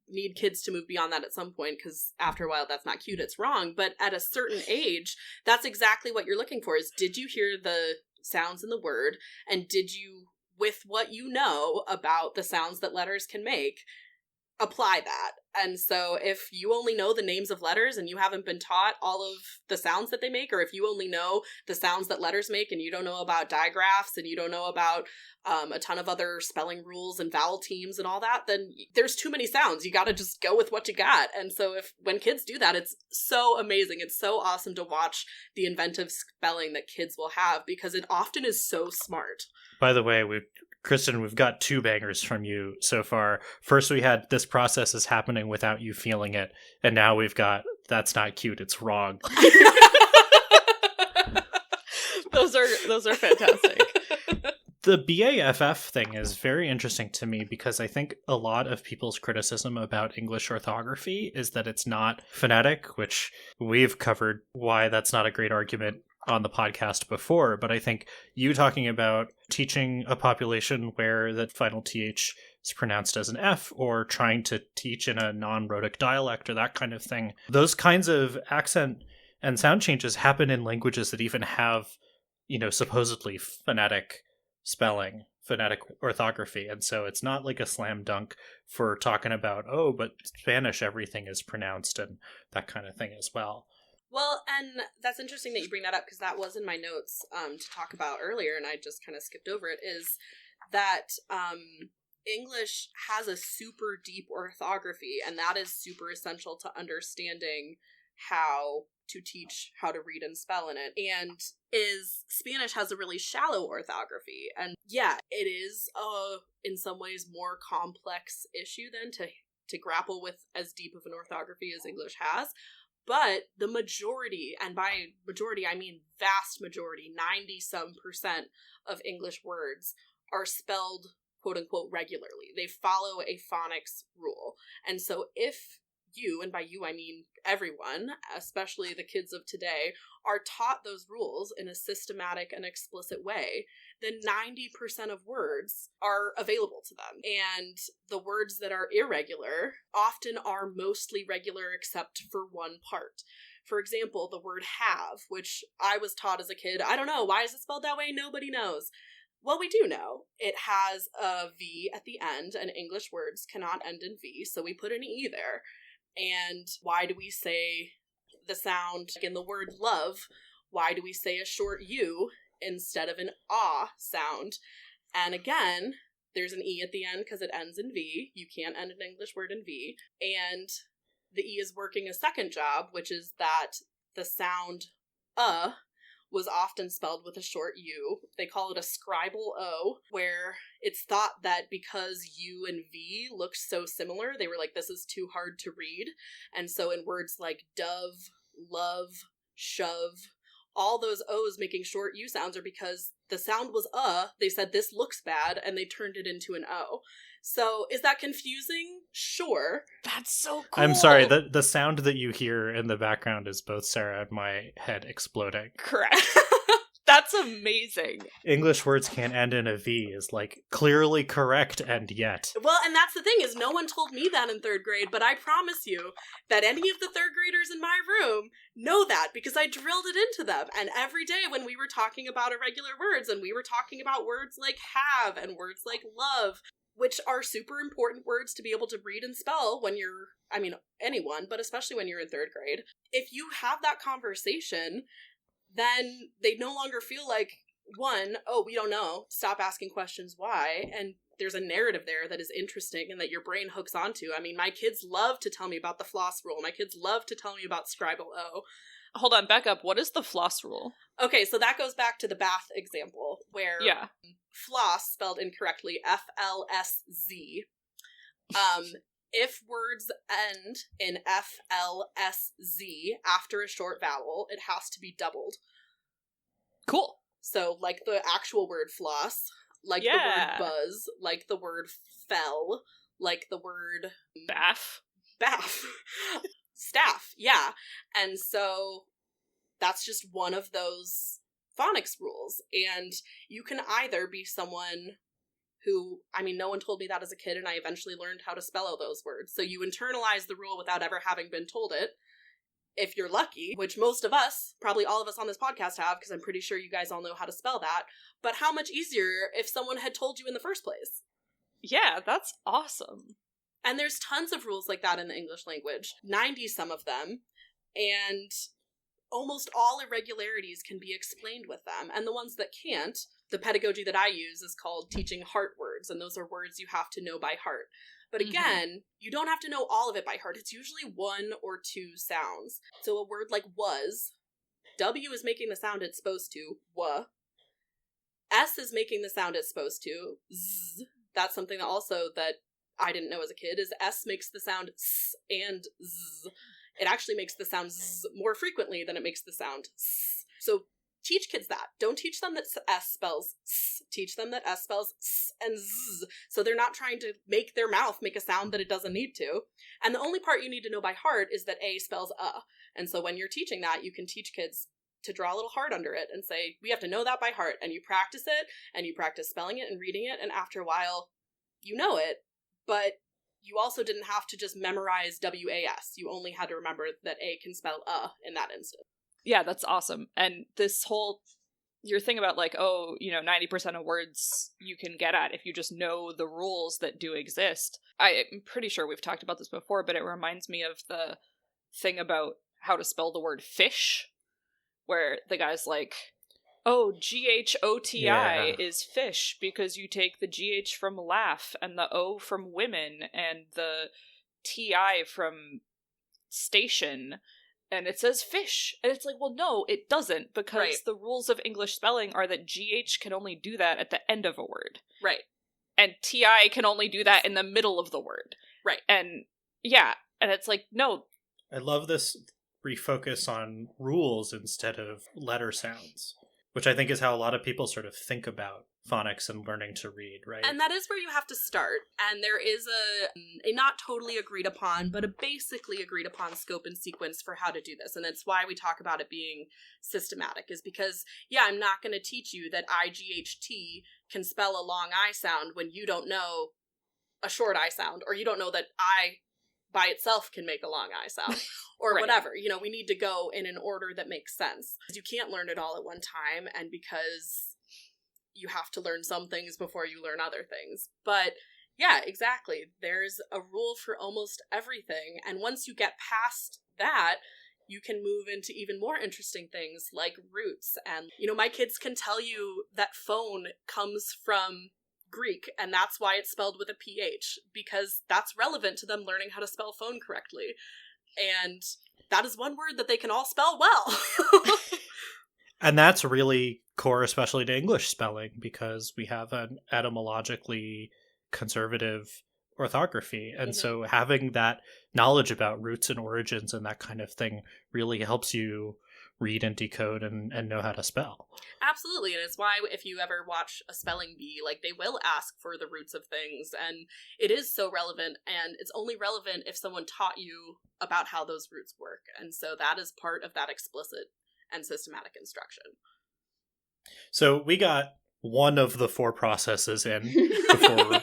need kids to move beyond that at some point, because after a while that's not cute, it's wrong. But at a certain age, that's exactly what you're looking for, is did you hear the sounds in the word, and did you, with what you know about the sounds that letters can make, apply that. And so if you only know the names of letters and you haven't been taught all of the sounds that they make, or if you only know the sounds that letters make and you don't know about digraphs and you don't know about a ton of other spelling rules and vowel teams and all that, then there's too many sounds. You got to just go with what you got. And so when kids do that, it's so amazing. It's so awesome to watch the inventive spelling that kids will have, because it often is so smart. By the way, Kristen, we've got 2 bangers from you so far. First, we had this process is happening without you feeling it, and now we've got that's not cute, it's wrong. Those are fantastic. The BAFF thing is very interesting to me, because I think a lot of people's criticism about English orthography is that it's not phonetic, which we've covered why that's not a great argument on the podcast before. But I think you talking about teaching a population where the final TH is pronounced as an F, or trying to teach in a non-rhotic dialect or that kind of thing, those kinds of accent and sound changes happen in languages that even have, you know, supposedly phonetic spelling, phonetic orthography. And so it's not like a slam dunk for talking about, oh, but Spanish, everything is pronounced and that kind of thing as well. Well, and that's interesting that you bring that up, because that was in my notes to talk about earlier, and I just kind of skipped over it, is that English has a super deep orthography, and that is super essential to understanding how to teach how to read and spell in it. And Spanish has a really shallow orthography, and yeah, it is in some ways more complex issue than to grapple with as deep of an orthography as English has. But the majority, and by majority I mean vast majority, 90-some% of English words are spelled quote unquote regularly. They follow a phonics rule. And so if you, and by you I mean everyone, especially the kids of today, are taught those rules in a systematic and explicit way, then 90% of words are available to them. And the words that are irregular often are mostly regular except for one part. For example, the word have, which I was taught as a kid, I don't know, why is it spelled that way? Nobody knows. Well, we do know. It has a V at the end, and English words cannot end in V, so we put an E there. And why do we say the sound in the word love? Why do we say a short U instead of an ah sound? And again, there's an E at the end because it ends in V. You can't end an English word in V. And the E is working a second job, which is that the sound was often spelled with a short U. They call it a Scribal O, where it's thought that because U and V looked so similar, they were like, this is too hard to read. And so in words like dove, love, shove, all those O's making short U sounds are because the sound was they said this looks bad, and they turned it into an O. So is that confusing? Sure. That's so cool. I'm sorry, the sound that you hear in the background is both Sarah and my head exploding. Correct. That's amazing. English words can't end in a V is like clearly correct, and yet. Well, and that's the thing, is no one told me that in 3rd grade, but I promise you that any of the 3rd graders in my room know that, because I drilled it into them. And every day when we were talking about irregular words, and we were talking about words like have and words like love, which are super important words to be able to read and spell when you're, I mean, anyone, but especially when you're in 3rd grade. If you have that conversation, then they no longer feel like, one, oh, we don't know, stop asking questions, why? And there's a narrative there that is interesting and that your brain hooks onto. I mean, my kids love to tell me about the FLOSS rule. My kids love to tell me about Scribal O. Hold on, back up. What is the FLOSS rule? Okay, so that goes back to the bath example, where FLOSS, spelled incorrectly, FLSZ. If words end in FLSZ after a short vowel, it has to be doubled. Cool. So, like the actual word floss, like the word buzz, like the word fell, like the word bath. Staff, yeah. And so that's just one of those phonics rules. And you can either be someone who, I mean, no one told me that as a kid, and I eventually learned how to spell all those words. So you internalize the rule without ever having been told it, if you're lucky, which most of us, probably all of us on this podcast have, because I'm pretty sure you guys all know how to spell that. But how much easier if someone had told you in the first place? Yeah, that's awesome. And there's tons of rules like that in the English language, 90 some of them, and almost all irregularities can be explained with them. And the ones that can't, the pedagogy that I use is called teaching heart words, and those are words you have to know by heart. But again, you don't have to know all of it by heart. It's usually 1 or 2 sounds. So a word like was, W is making the sound it's supposed to, wa. S is making the sound it's supposed to, z. That's something that also that I didn't know as a kid, is S makes the sound s and z. It actually makes the sound z more frequently than it makes the sound s. So teach kids that. Don't teach them that S spells S. Teach them that S spells S and Z. So they're not trying to make their mouth make a sound that it doesn't need to. And the only part you need to know by heart is that A spells And so when you're teaching that, you can teach kids to draw a little heart under it and say, we have to know that by heart. And you practice it, and you practice spelling it and reading it, and after a while, you know it. But you also didn't have to just memorize WAS. You only had to remember that A can spell in that instant. Yeah, that's awesome. And this whole, your thing about like, 90% of words you can get at if you just know the rules that do exist. I'm pretty sure we've talked about this before, but it reminds me of the thing about how to spell the word fish, where the guy's like, GHOTI is fish because you take the GH from laugh and the O from women and the TI from station. And it says fish. And it's like, well, no, it doesn't, because the rules of English spelling are that GH can only do that at the end of a word. Right. And TI can only do that in the middle of the word. Right. And yeah, and it's like, no. I love this refocus on rules instead of letter sounds, which I think is how a lot of people sort of think about phonics and learning to read, right? And that is where you have to start. And there is a not totally agreed upon, but a basically agreed upon scope and sequence for how to do this. And that's why we talk about it being systematic, is because, I'm not going to teach you that IGHT can spell a long I sound when you don't know a short I sound, or you don't know that I by itself can make a long I sound, or whatever. We need to go in an order that makes sense. You can't learn it all at one time, and because you have to learn some things before you learn other things. But yeah, exactly. There's a rule for almost everything. And once you get past that, you can move into even more interesting things like roots. And, my kids can tell you that phone comes from Greek, and that's why it's spelled with a PH, because that's relevant to them learning how to spell phone correctly. And that is one word that they can all spell well. And that's really core, especially to English spelling, because we have an etymologically conservative orthography. And Mhm. so having that knowledge about roots and origins and that kind of thing really helps you read and decode and know how to spell. Absolutely, and it's why if you ever watch a spelling bee, like, they will ask for the roots of things, and it is so relevant, and it's only relevant if someone taught you about how those roots work, and so that is part of that explicit and systematic instruction. So we got one of the 4 processes in before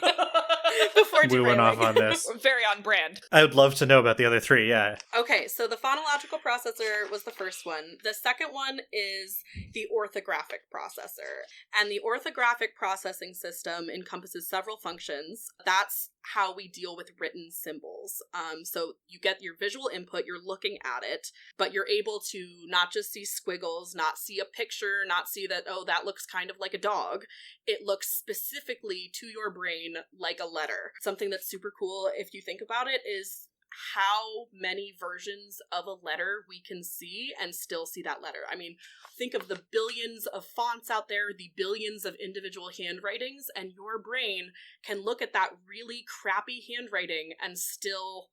we went off on this. Very on brand. I would love to know about the other 3, yeah. Okay, so the phonological processor was the first one. The second one is the orthographic processor. And the orthographic processing system encompasses several functions. That's how we deal with written symbols. So you get your visual input, you're looking at it, but you're able to not just see squiggles, not see a picture, not see that, oh, that looks kind of like a dog. It looks specifically to your brain like a letter. Something that's super cool, if you think about it, is how many versions of a letter we can see and still see that letter. I mean, think of the billions of fonts out there, the billions of individual handwritings, and your brain can look at that really crappy handwriting and still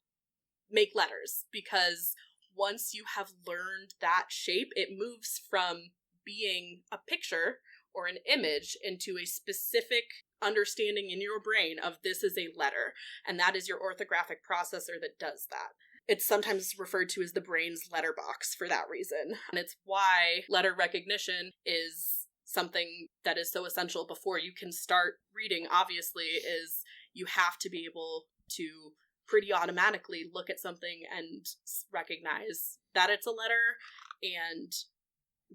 make letters, because once you have learned that shape, it moves from being a picture or an image into a specific understanding in your brain of this is a letter, and that is your orthographic processor that does that. It's sometimes referred to as the brain's letterbox for that reason, and it's why letter recognition is something that is so essential before you can start reading. Obviously, is you have to be able to pretty automatically look at something and recognize that it's a letter and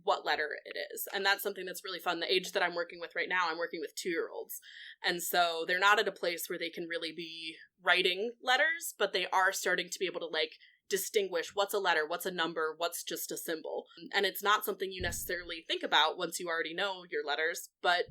what letter it is. And that's something that's really fun. The age that I'm working with right now, I'm working with 2-year-olds. And so they're not at a place where they can really be writing letters, but they are starting to be able to, like, distinguish what's a letter, what's a number, what's just a symbol. And it's not something you necessarily think about once you already know your letters, but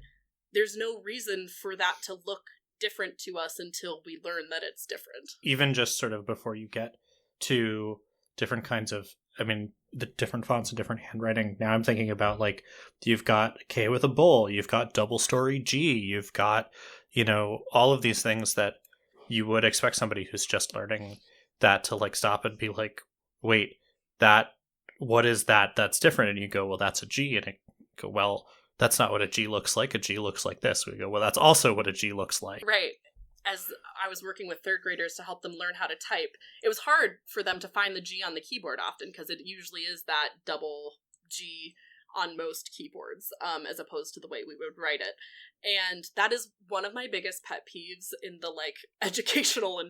there's no reason for that to look different to us until we learn that it's different. Even just sort of before you get to different kinds of, I mean, the different fonts and different handwriting. Now I'm thinking about, like, you've got K with a bowl, you've got double story G, you've got, you know, all of these things that you would expect somebody who's just learning that to, like, stop and be like, wait, that, what is that? That's different. And you go, well, that's a G. And I go, well, that's not what a G looks like. A G looks like this. We go, well, that's also what a G looks like. Right. As I was working with 3rd graders to help them learn how to type, it was hard for them to find the G on the keyboard often, because it usually is that double G on most keyboards, as opposed to the way we would write it. And that is one of my biggest pet peeves in the, like, educational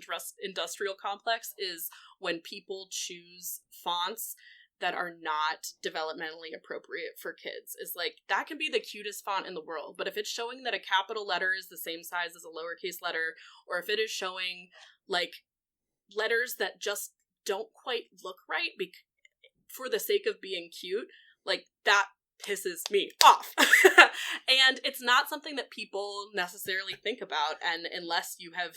industrial complex, is when people choose fonts that are not developmentally appropriate for kids. Is like, that can be the cutest font in the world, but if it's showing that a capital letter is the same size as a lowercase letter, or if it is showing, like, letters that just don't quite look right for the sake of being cute, like, that pisses me off. And it's not something that people necessarily think about, and unless you have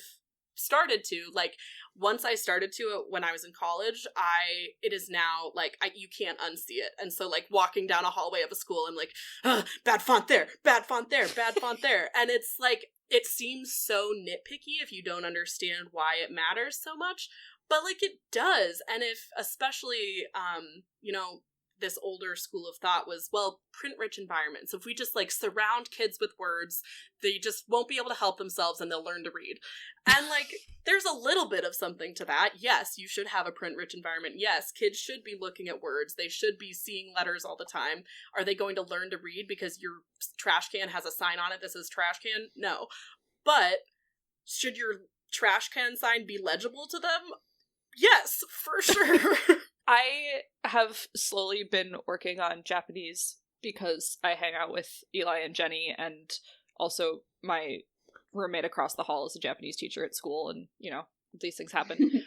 started to, like, once I started to when I was in college, it is now, like, you can't unsee it. And so, like, walking down a hallway of a school, I'm like, bad font there, bad font there, bad font there. And it's like, it seems so nitpicky if you don't understand why it matters so much, but, like, it does. And if, especially, you know, this older school of thought was, well, print-rich environments. If we just, like, surround kids with words, they just won't be able to help themselves and they'll learn to read. And, like, there's a little bit of something to that. Yes, you should have a print-rich environment. Yes, kids should be looking at words. They should be seeing letters all the time. Are they going to learn to read because your trash can has a sign on it that says trash can? No. But should your trash can sign be legible to them? Yes, for sure. I have slowly been working on Japanese because I hang out with Eli and Jenny, and also my roommate across the hall is a Japanese teacher at school, and, you know, these things happen.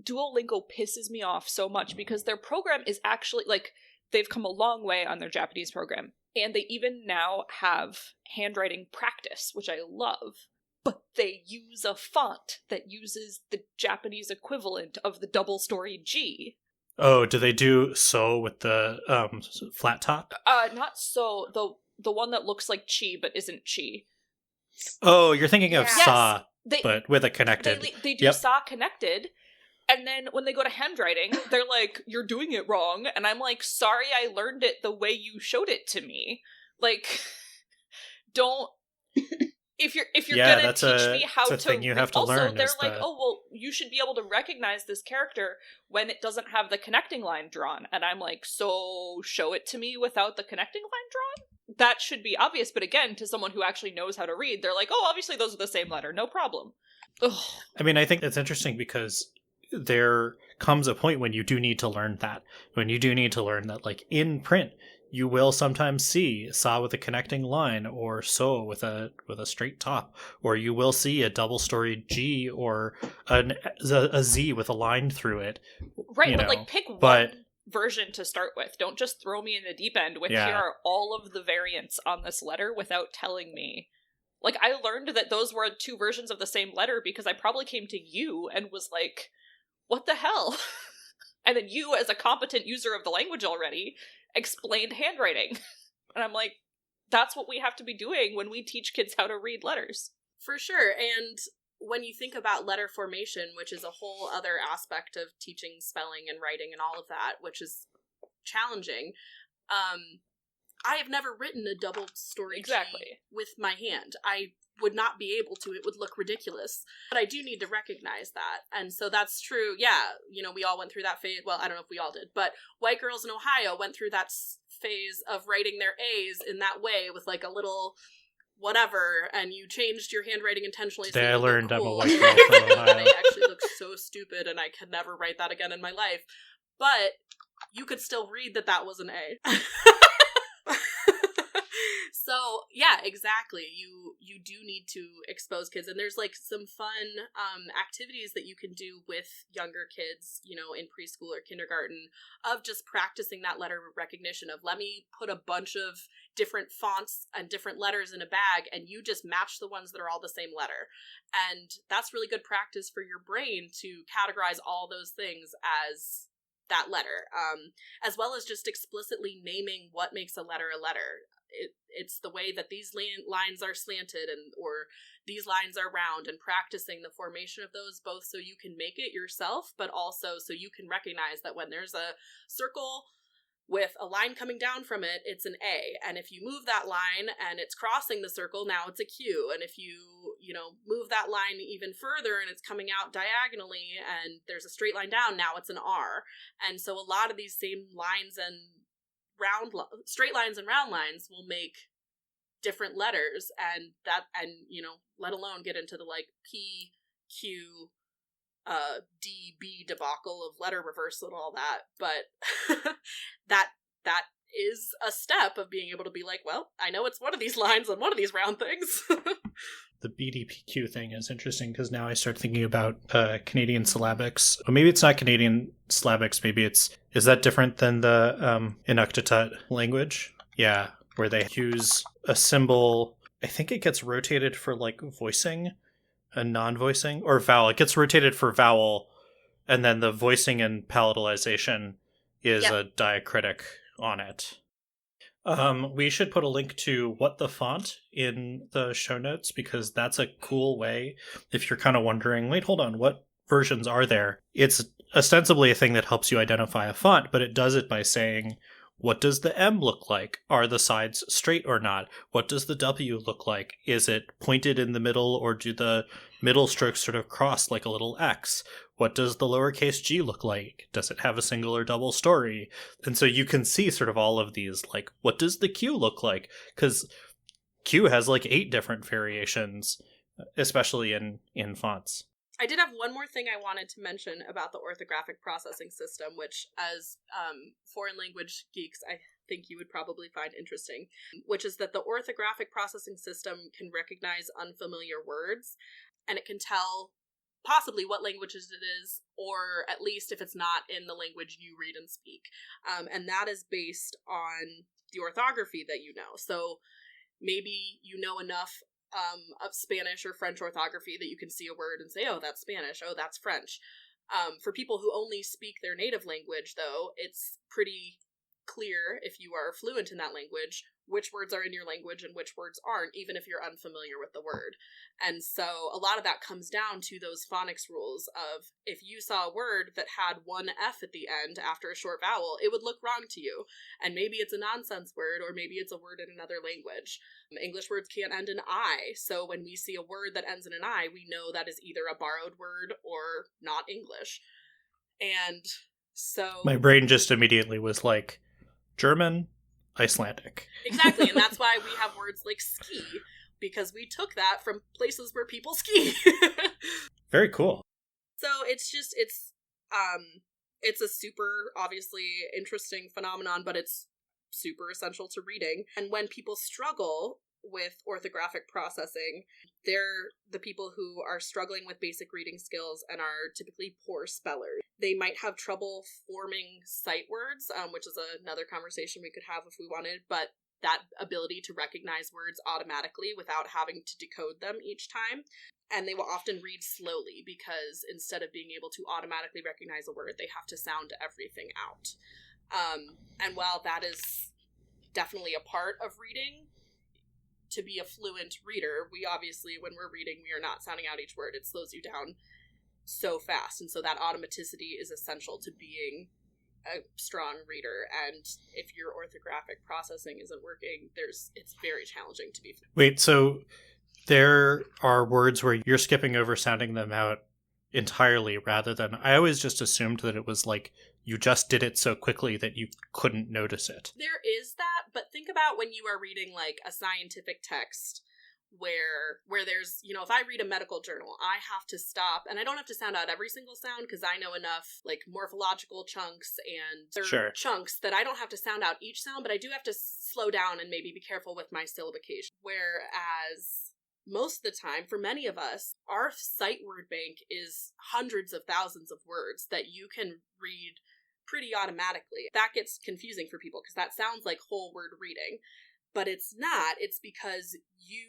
Duolingo pisses me off so much because their program is actually, like, they've come a long way on their Japanese program, and they even now have handwriting practice, which I love. But they use a font that uses the Japanese equivalent of the double-story G. Oh, do they do so with the flat top? Not so. The one that looks like chi but isn't chi. Oh, you're thinking of Yeah. sa. but with a connected. They do saw connected, and then when they go to handwriting, they're like, "You're doing it wrong," and I'm like, "Sorry, I learned it the way you showed it to me." Like, don't. If you're gonna teach me how to, thing you have to learn. They're like, "Oh well, you should be able to recognize this character when it doesn't have the connecting line drawn," and I'm like, "So show it to me without the connecting line drawn." That should be obvious, but again, to someone who actually knows how to read, they're like, "Oh, obviously those are the same letter, no problem." Ugh. I mean, I think that's interesting because there comes a point when you do need to learn that. When you do need to learn that, like in print, you will sometimes see saw with a connecting line or so with a straight top, or you will see a double-storied G or a Z with a line through it. Right, but like pick one version to start with. Don't just throw me in the deep end with here are all of the variants on this letter without telling me. Like, I learned that those were two versions of the same letter because I probably came to you and was like, what the hell? And then you, as a competent user of the language already, explained handwriting. And I'm like, that's what we have to be doing when we teach kids how to read letters. For sure. And when you think about letter formation, which is a whole other aspect of teaching spelling and writing and all of that, which is challenging, I have never written a double-story G with my hand. I would not be able to. It would look ridiculous. But I do need to recognize that. And so that's true. Yeah, we all went through that phase. Well, I don't know if we all did, but white girls in Ohio went through that phase of writing their A's in that way with like a little whatever, and you changed your handwriting intentionally. Today I learned cool. I'm a white girl from Ohio. And I actually look so stupid, and I could never write that again in my life. But you could still read that was an A. So, yeah, exactly. You do need to expose kids. And there's, like, some fun activities that you can do with younger kids, in preschool or kindergarten, of just practicing that letter recognition of, let me put a bunch of different fonts and different letters in a bag, and you just match the ones that are all the same letter. And that's really good practice for your brain to categorize all those things as that letter, as well as just explicitly naming what makes a letter a letter. It's the way that these lines are slanted or these lines are round, and practicing the formation of those, both so you can make it yourself, but also so you can recognize that when there's a circle with a line coming down from it, it's an A. And if you move that line and it's crossing the circle, now it's a Q. And if you move that line even further and it's coming out diagonally and there's a straight line down, now it's an R. And so a lot of these same lines and straight lines and round lines will make different letters, and let alone get into the like P, Q, D, B debacle of letter reversal and all that. But that is a step of being able to be like, well, I know it's one of these lines and one of these round things. The BDPQ thing is interesting because now I start thinking about Canadian syllabics. Or maybe it's not Canadian syllabics. Maybe is that different than the Inuktitut language? Yeah, where they use a symbol. I think it gets rotated for like voicing and non-voicing, or vowel. It gets rotated for vowel, and then the voicing and palatalization is a diacritic on it. We should put a link to What the Font in the show notes, because that's a cool way if you're kind of wondering, wait, hold on, what versions are there? It's ostensibly a thing that helps you identify a font, but it does it by saying, what does the M look like? Are the sides straight or not? What does the W look like? Is it pointed in the middle, or do the middle strokes sort of cross like a little X? What does the lowercase g look like? Does it have a single or double story? And so you can see sort of all of these, like, what does the Q look like? Because Q has like 8 different variations, especially in fonts. I did have one more thing I wanted to mention about the orthographic processing system, which as foreign language geeks, I think you would probably find interesting, which is that the orthographic processing system can recognize unfamiliar words, and it can tell possibly what languages it is, or at least if it's not in the language you read and speak. And that is based on the orthography that you know. So maybe you know enough of Spanish or French orthography that you can see a word and say, oh, that's Spanish, oh, that's French. For people who only speak their native language, though, it's pretty clear if if you are fluent in that language, which words are in your language and which words aren't, even if you're unfamiliar with the word. And so a lot of that comes down to those phonics rules of if you saw a word that had one F at the end after a short vowel, it would look wrong to you. And maybe it's a nonsense word, or maybe it's a word in another language. English words can't end in I, so when we see a word that ends in an I, we know that is either a borrowed word or not English. And so... My brain just immediately was like, German, Icelandic. Exactly, and that's why we have words like ski, because we took that from places where people ski. Very cool. So it's a super, obviously, interesting phenomenon, but it's super essential to reading. And when people struggle with orthographic processing, they're the people who are struggling with basic reading skills and are typically poor spellers. They might have trouble forming sight words, which is another conversation we could have if we wanted, but that ability to recognize words automatically without having to decode them each time. And they will often read slowly because instead of being able to automatically recognize a word, they have to sound everything out. And while that is definitely a part of reading, to be a fluent reader, we obviously, when we're reading, we are not sounding out each word. It slows you down so fast. And so that automaticity is essential to being a strong reader. And if your orthographic processing isn't working, it's very challenging to be. Wait, so there are words where you're skipping over sounding them out entirely rather than... I always just assumed that it was like you just did it so quickly that you couldn't notice it. There is that, but think about when you are reading like a scientific text where there's, if I read a medical journal, I have to stop, and I don't have to sound out every single sound because I know enough like morphological chunks and chunks that I don't have to sound out each sound, but I do have to slow down and maybe be careful with my syllabication. Whereas most of the time, for many of us, our sight word bank is hundreds of thousands of words that you can read pretty automatically. That gets confusing for people because that sounds like whole word reading, but it's not. It's because you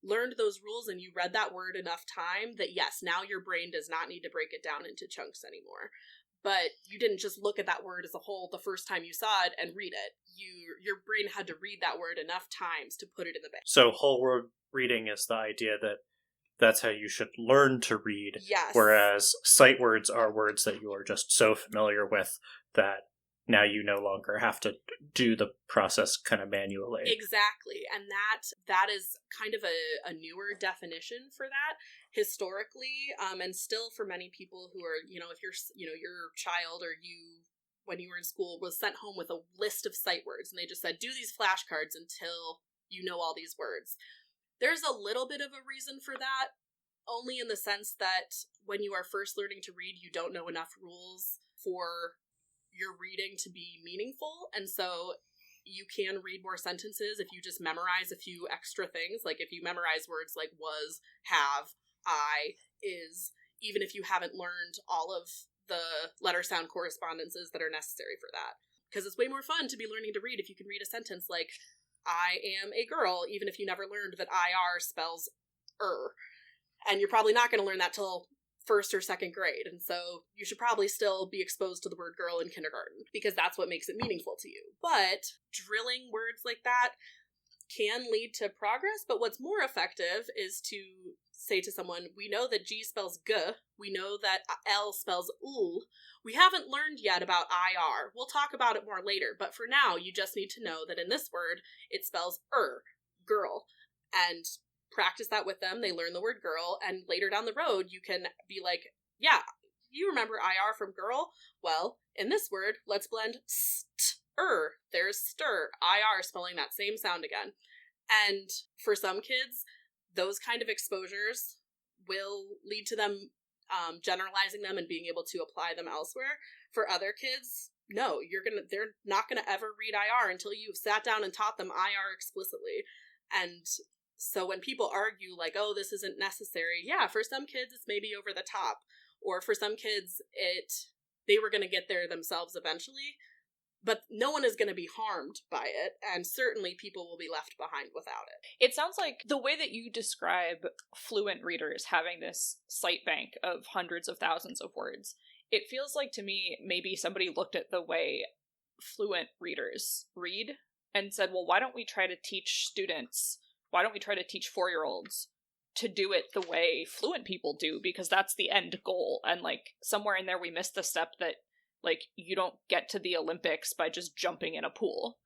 learned those rules and you read that word enough time that yes, now your brain does not need to break it down into chunks anymore. But you didn't just look at that word as a whole the first time you saw it and read it. Your brain had to read that word enough times to put it in the bank. So whole word reading is the idea that that's how you should learn to read. Yes. Whereas sight words are words that you are just so familiar with that now you no longer have to do the process kind of manually. Exactly. And that is kind of a newer definition for that historically. And still for many people who are, if your child or you, when you were in school, was sent home with a list of sight words and they just said, do these flashcards until you know all these words. There's a little bit of a reason for that, only in the sense that when you are first learning to read, you don't know enough rules for your reading to be meaningful, and so you can read more sentences if you just memorize a few extra things. Like if you memorize words like was, have, I, is, even if you haven't learned all of the letter sound correspondences that are necessary for that. Because it's way more fun to be learning to read if you can read a sentence like, I am a girl, even if you never learned that IR spells And you're probably not going to learn that till first or second grade. And so you should probably still be exposed to the word girl in kindergarten because that's what makes it meaningful to you. But drilling words like that can lead to progress. But what's more effective is to say to someone, we know that G spells G. We know that L spells ul. We haven't learned yet about IR. We'll talk about it more later. But for now, you just need to know that in this word, it spells girl. And practice that with them. They learn the word girl. And later down the road, you can be like, yeah, you remember IR from girl? Well, in this word, let's blend There's stir. IR spelling that same sound again. And for some kids, those kind of exposures will lead to them generalizing them and being able to apply them elsewhere. For other kids, no, they're not gonna ever read IR until you've sat down and taught them IR explicitly. And so when people argue like, oh, this isn't necessary, yeah, for some kids it's maybe over the top, or for some kids they were gonna get there themselves eventually. But no one is going to be harmed by it, and certainly people will be left behind without it. It sounds like the way that you describe fluent readers having this sight bank of hundreds of thousands of words, it feels like to me maybe somebody looked at the way fluent readers read and said, well, why don't we try to teach 4-year-olds to do it the way fluent people do, because that's the end goal. And like somewhere in there we missed the step that like you don't get to the Olympics by just jumping in a pool.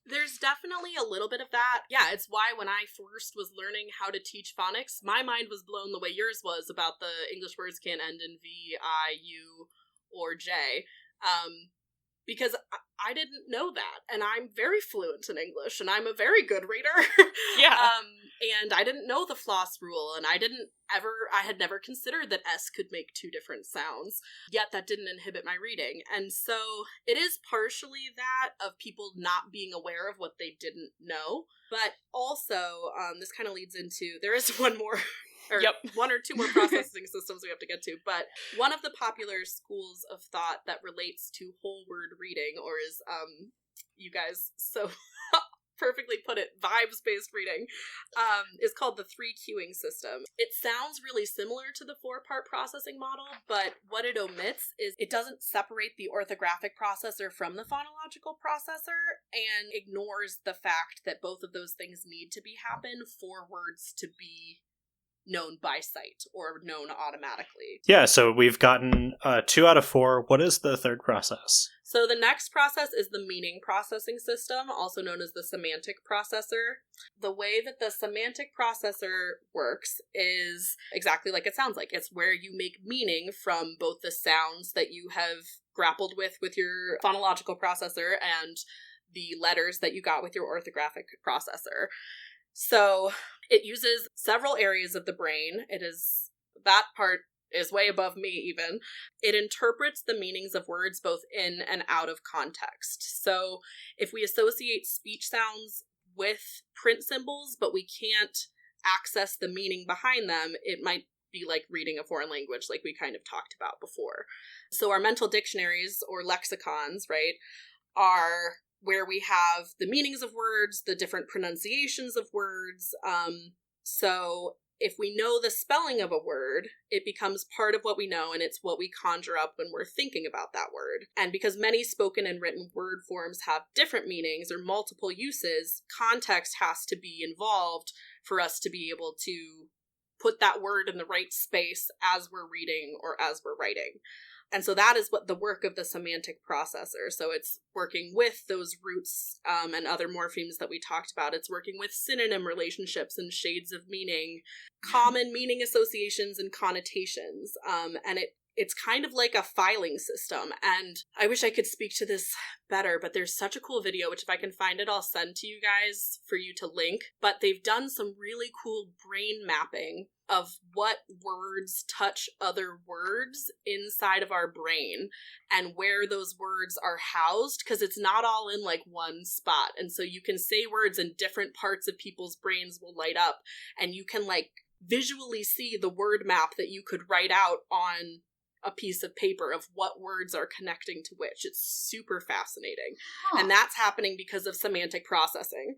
There's definitely a little bit of that. Yeah, it's why when I first was learning how to teach phonics, my mind was blown the way yours was about the English words can't end in V, I, U, or J. Because I didn't know that, and I'm very fluent in English, and I'm a very good reader. Yeah. And I didn't know the FLOSS rule, and I had never considered that S could make two different sounds, yet that didn't inhibit my reading. And so it is partially that of people not being aware of what they didn't know, but also this kind of leads into, there is one more or one or two more processing systems we have to get to, but one of the popular schools of thought that relates to whole word reading, or is, you guys so perfectly put it, vibes-based reading, is called the 3-cueing system. It sounds really similar to the 4-part processing model, but what it omits is it doesn't separate the orthographic processor from the phonological processor, and ignores the fact that both of those things need to happen for words to be known by sight or known automatically. Yeah, so we've gotten 2 out of 4. What is the third process? So the next process is the meaning processing system, also known as the semantic processor. The way that the semantic processor works is exactly like it sounds like. It's where you make meaning from both the sounds that you have grappled with your phonological processor and the letters that you got with your orthographic processor. So it uses several areas of the brain. That part is way above me even. It interprets the meanings of words both in and out of context. So if we associate speech sounds with print symbols, but we can't access the meaning behind them, it might be like reading a foreign language, like we kind of talked about before. So our mental dictionaries or lexicons, right, are where we have the meanings of words, the different pronunciations of words. So if we know the spelling of a word, it becomes part of what we know, and it's what we conjure up when we're thinking about that word. And because many spoken and written word forms have different meanings or multiple uses, context has to be involved for us to be able to put that word in the right space as we're reading or as we're writing. And so that is what the work of the semantic processor. So it's working with those roots and other morphemes that we talked about. It's working with synonym relationships and shades of meaning, common meaning associations and connotations. And it's kind of like a filing system. And I wish I could speak to this better, but there's such a cool video, which if I can find it, I'll send to you guys for you to link. But they've done some really cool brain mapping of what words touch other words inside of our brain and where those words are housed, because it's not all in like one spot. And so you can say words and different parts of people's brains will light up, and you can like visually see the word map that you could write out on a piece of paper of what words are connecting to which. It's super fascinating. Huh. And that's happening because of semantic processing.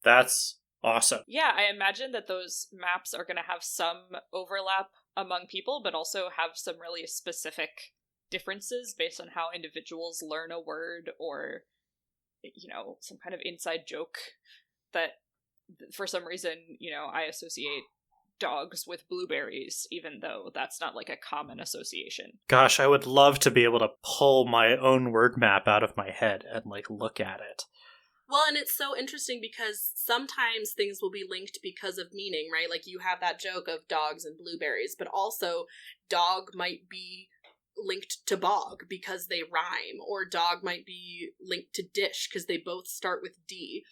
That's awesome. Yeah, I imagine that those maps are going to have some overlap among people, but also have some really specific differences based on how individuals learn a word, or, you know, some kind of inside joke that for some reason, you know, I associate dogs with blueberries, even though that's not like a common association. Gosh, I would love to be able to pull my own word map out of my head and like look at it. Well, and it's so interesting because sometimes things will be linked because of meaning, right? Like you have that joke of dogs and blueberries, but also dog might be linked to bog because they rhyme, or dog might be linked to dish because they both start with D.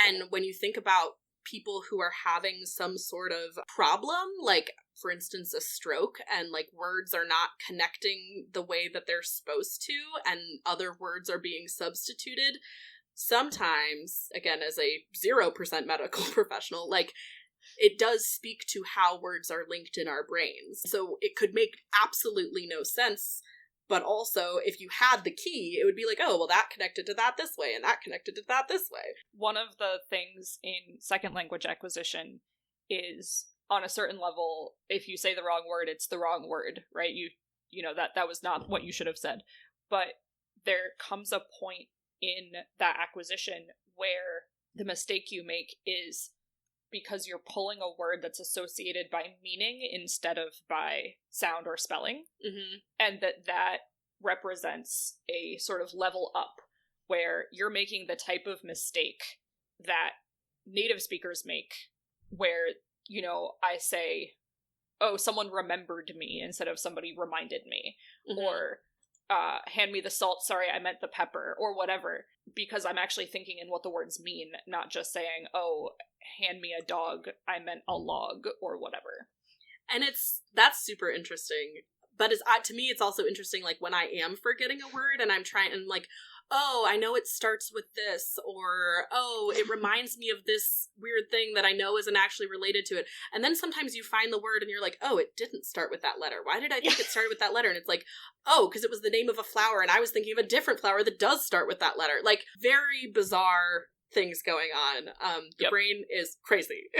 And when you think about people who are having some sort of problem, like for instance a stroke, and like words are not connecting the way that they're supposed to and other words are being substituted, sometimes, again, as a 0% medical professional, like it does speak to how words are linked in our brains. So it could make absolutely no sense, but also if you had the key, it would be like, oh, well, that connected to that this way and that connected to that this way. One of the things in second language acquisition is, on a certain level, if you say the wrong word, it's the wrong word, right? You know that was not what you should have said. But there comes a point in that acquisition where the mistake you make is because you're pulling a word that's associated by meaning instead of by sound or spelling, and that represents a sort of level up where you're making the type of mistake that native speakers make, where, you know, I say, oh, someone remembered me instead of somebody reminded me, or hand me the salt, sorry, I meant the pepper, or whatever, because I'm actually thinking in what the words mean, not just saying, oh, hand me a dog, I meant a log, or whatever. And that's super interesting. But to me, it's also interesting, like, when I am forgetting a word and I'm trying, and like, oh, I know it starts with this, or, oh, it reminds me of this weird thing that I know isn't actually related to it. And then sometimes you find the word and you're like, oh, it didn't start with that letter. Why did I think it started with that letter? And it's like, oh, because it was the name of a flower and I was thinking of a different flower that does start with that letter. Like, very bizarre things going on. The brain is crazy.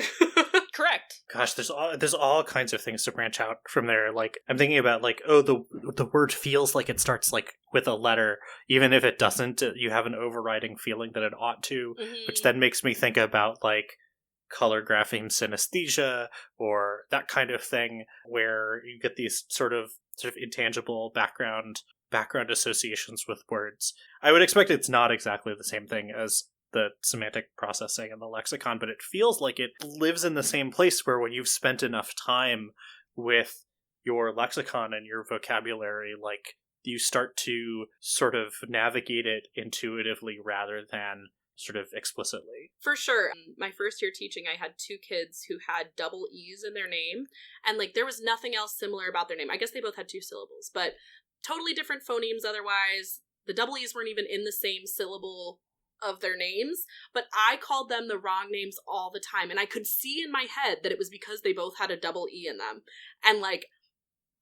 Correct. Gosh, there's all kinds of things to branch out from there. Like, I'm thinking about, like, oh, the word feels like it starts, like, with a letter, even if it doesn't. You have an overriding feeling that it ought to, which then makes me think about, like, color grapheme synesthesia or that kind of thing, where you get these sort of intangible background associations with words. I would expect it's not exactly the same thing as the semantic processing and the lexicon, but it feels like it lives in the same place, where when you've spent enough time with your lexicon and your vocabulary, like, you start to sort of navigate it intuitively rather than sort of explicitly. For sure. My first year teaching, I had 2 kids who had double E's in their name, and like, there was nothing else similar about their name. I guess they both had 2 syllables, but totally different phonemes otherwise. The double E's weren't even in the same syllable of their names, but I called them the wrong names all the time, and I could see in my head that it was because they both had a double E in them. And like,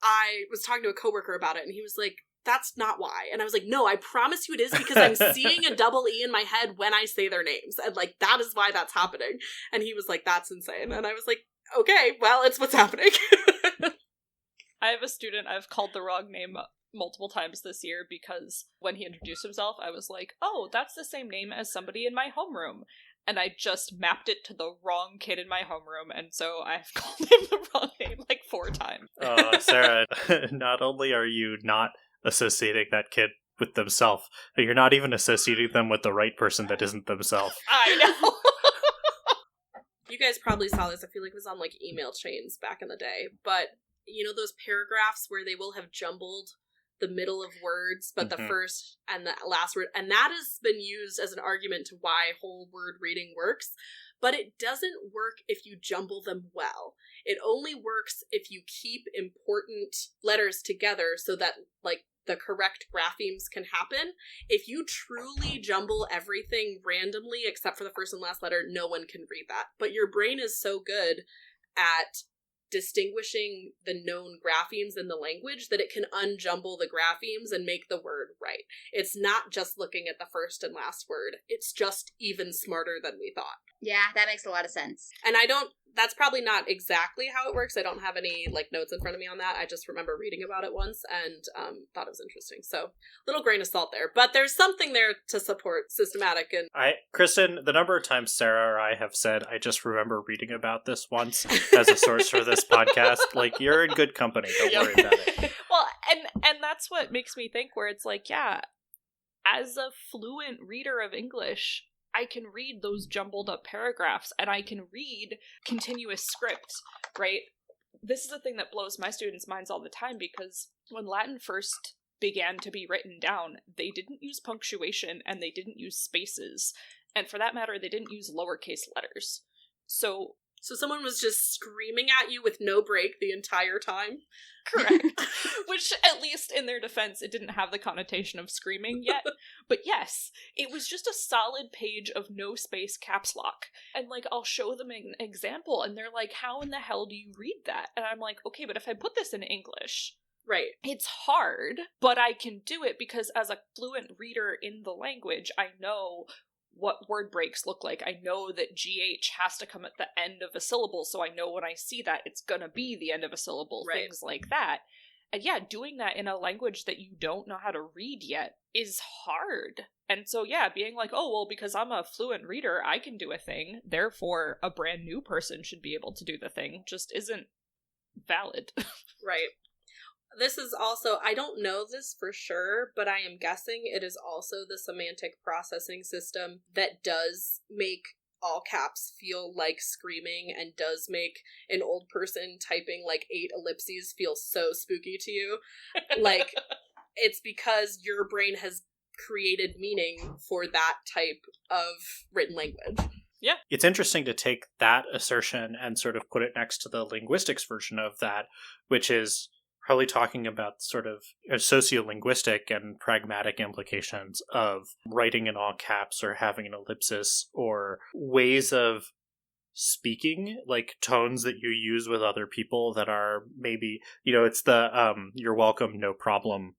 I was talking to a coworker about it, and he was like, that's not why. And I was like, no, I promise you it is, because I'm seeing a double E in my head when I say their names, and like, that is why that's happening. And he was like, that's insane. And I was like, okay, well, it's what's happening. I have a student I've called the wrong name multiple times this year, because when he introduced himself, I was like, oh, that's the same name as somebody in my homeroom. And I just mapped it to the wrong kid in my homeroom, and so I've called him the wrong name like 4 times. Sarah, not only are you not associating that kid with themselves, but you're not even associating them with the right person that isn't themselves. I know. You guys probably saw this. I feel like it was on like email chains back in the day, but you know those paragraphs where they will have jumbled the middle of words, but the first and the last word, and that has been used as an argument to why whole word reading works, but it doesn't work if you jumble them well. It only works if you keep important letters together so that, like, the correct graphemes can happen. If you truly jumble everything randomly except for the first and last letter, no one can read that. But your brain is so good at distinguishing the known graphemes in the language that it can unjumble the graphemes and make the word right. It's not just looking at the first and last word. It's just even smarter than we thought. Yeah, that makes a lot of sense. And that's probably not exactly how it works. I don't have any like notes in front of me on that. I just remember reading about it once and thought it was interesting. So little grain of salt there, but there's something there to support systematic. And Kristen, the number of times Sarah or I have said, I just remember reading about this once as a source for this podcast, like, you're in good company. Don't worry about it. Well, and that's what makes me think, where it's like, yeah, as a fluent reader of English, I can read those jumbled up paragraphs, and I can read continuous script, right? This is a thing that blows my students' minds all the time, because when Latin first began to be written down, they didn't use punctuation and they didn't use spaces. And for that matter, they didn't use lowercase letters. So someone was just screaming at you with no break the entire time? Correct. Which, at least in their defense, it didn't have the connotation of screaming yet. But yes, it was just a solid page of no space caps lock. And, like, I'll show them an example, and they're like, how in the hell do you read that? And I'm like, okay, but if I put this in English, right, it's hard, but I can do it because as a fluent reader in the language, I know what word breaks look like. I know that GH has to come at the end of a syllable, so I know when I see that it's gonna be the end of a syllable, right. Things like that. And yeah, doing that in a language that you don't know how to read yet is hard. And so yeah, being like, oh, well, because I'm a fluent reader, I can do a thing, therefore a brand new person should be able to do the thing, just isn't valid. Right. This is also, I don't know this for sure, but I am guessing it is also the semantic processing system that does make all caps feel like screaming and does make an old person typing like 8 ellipses feel so spooky to you. Like, it's because your brain has created meaning for that type of written language. Yeah. It's interesting to take that assertion and sort of put it next to the linguistics version of that, which is probably talking about sort of sociolinguistic and pragmatic implications of writing in all caps or having an ellipsis, or ways of speaking, like tones that you use with other people that are maybe, it's the you're welcome, no problem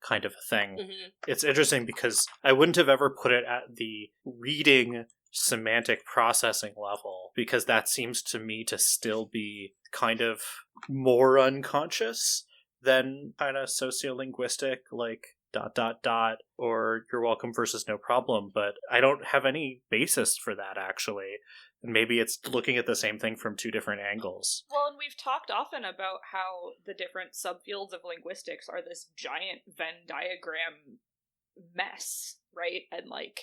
kind of a thing. Mm-hmm. It's interesting because I wouldn't have ever put it at the reading semantic processing level, because that seems to me to still be kind of more unconscious than kind of sociolinguistic, like ... or you're welcome versus no problem. But I don't have any basis for that, actually. And maybe it's looking at the same thing from 2 different angles. Well, and we've talked often about how the different subfields of linguistics are this giant Venn diagram mess, right? And like,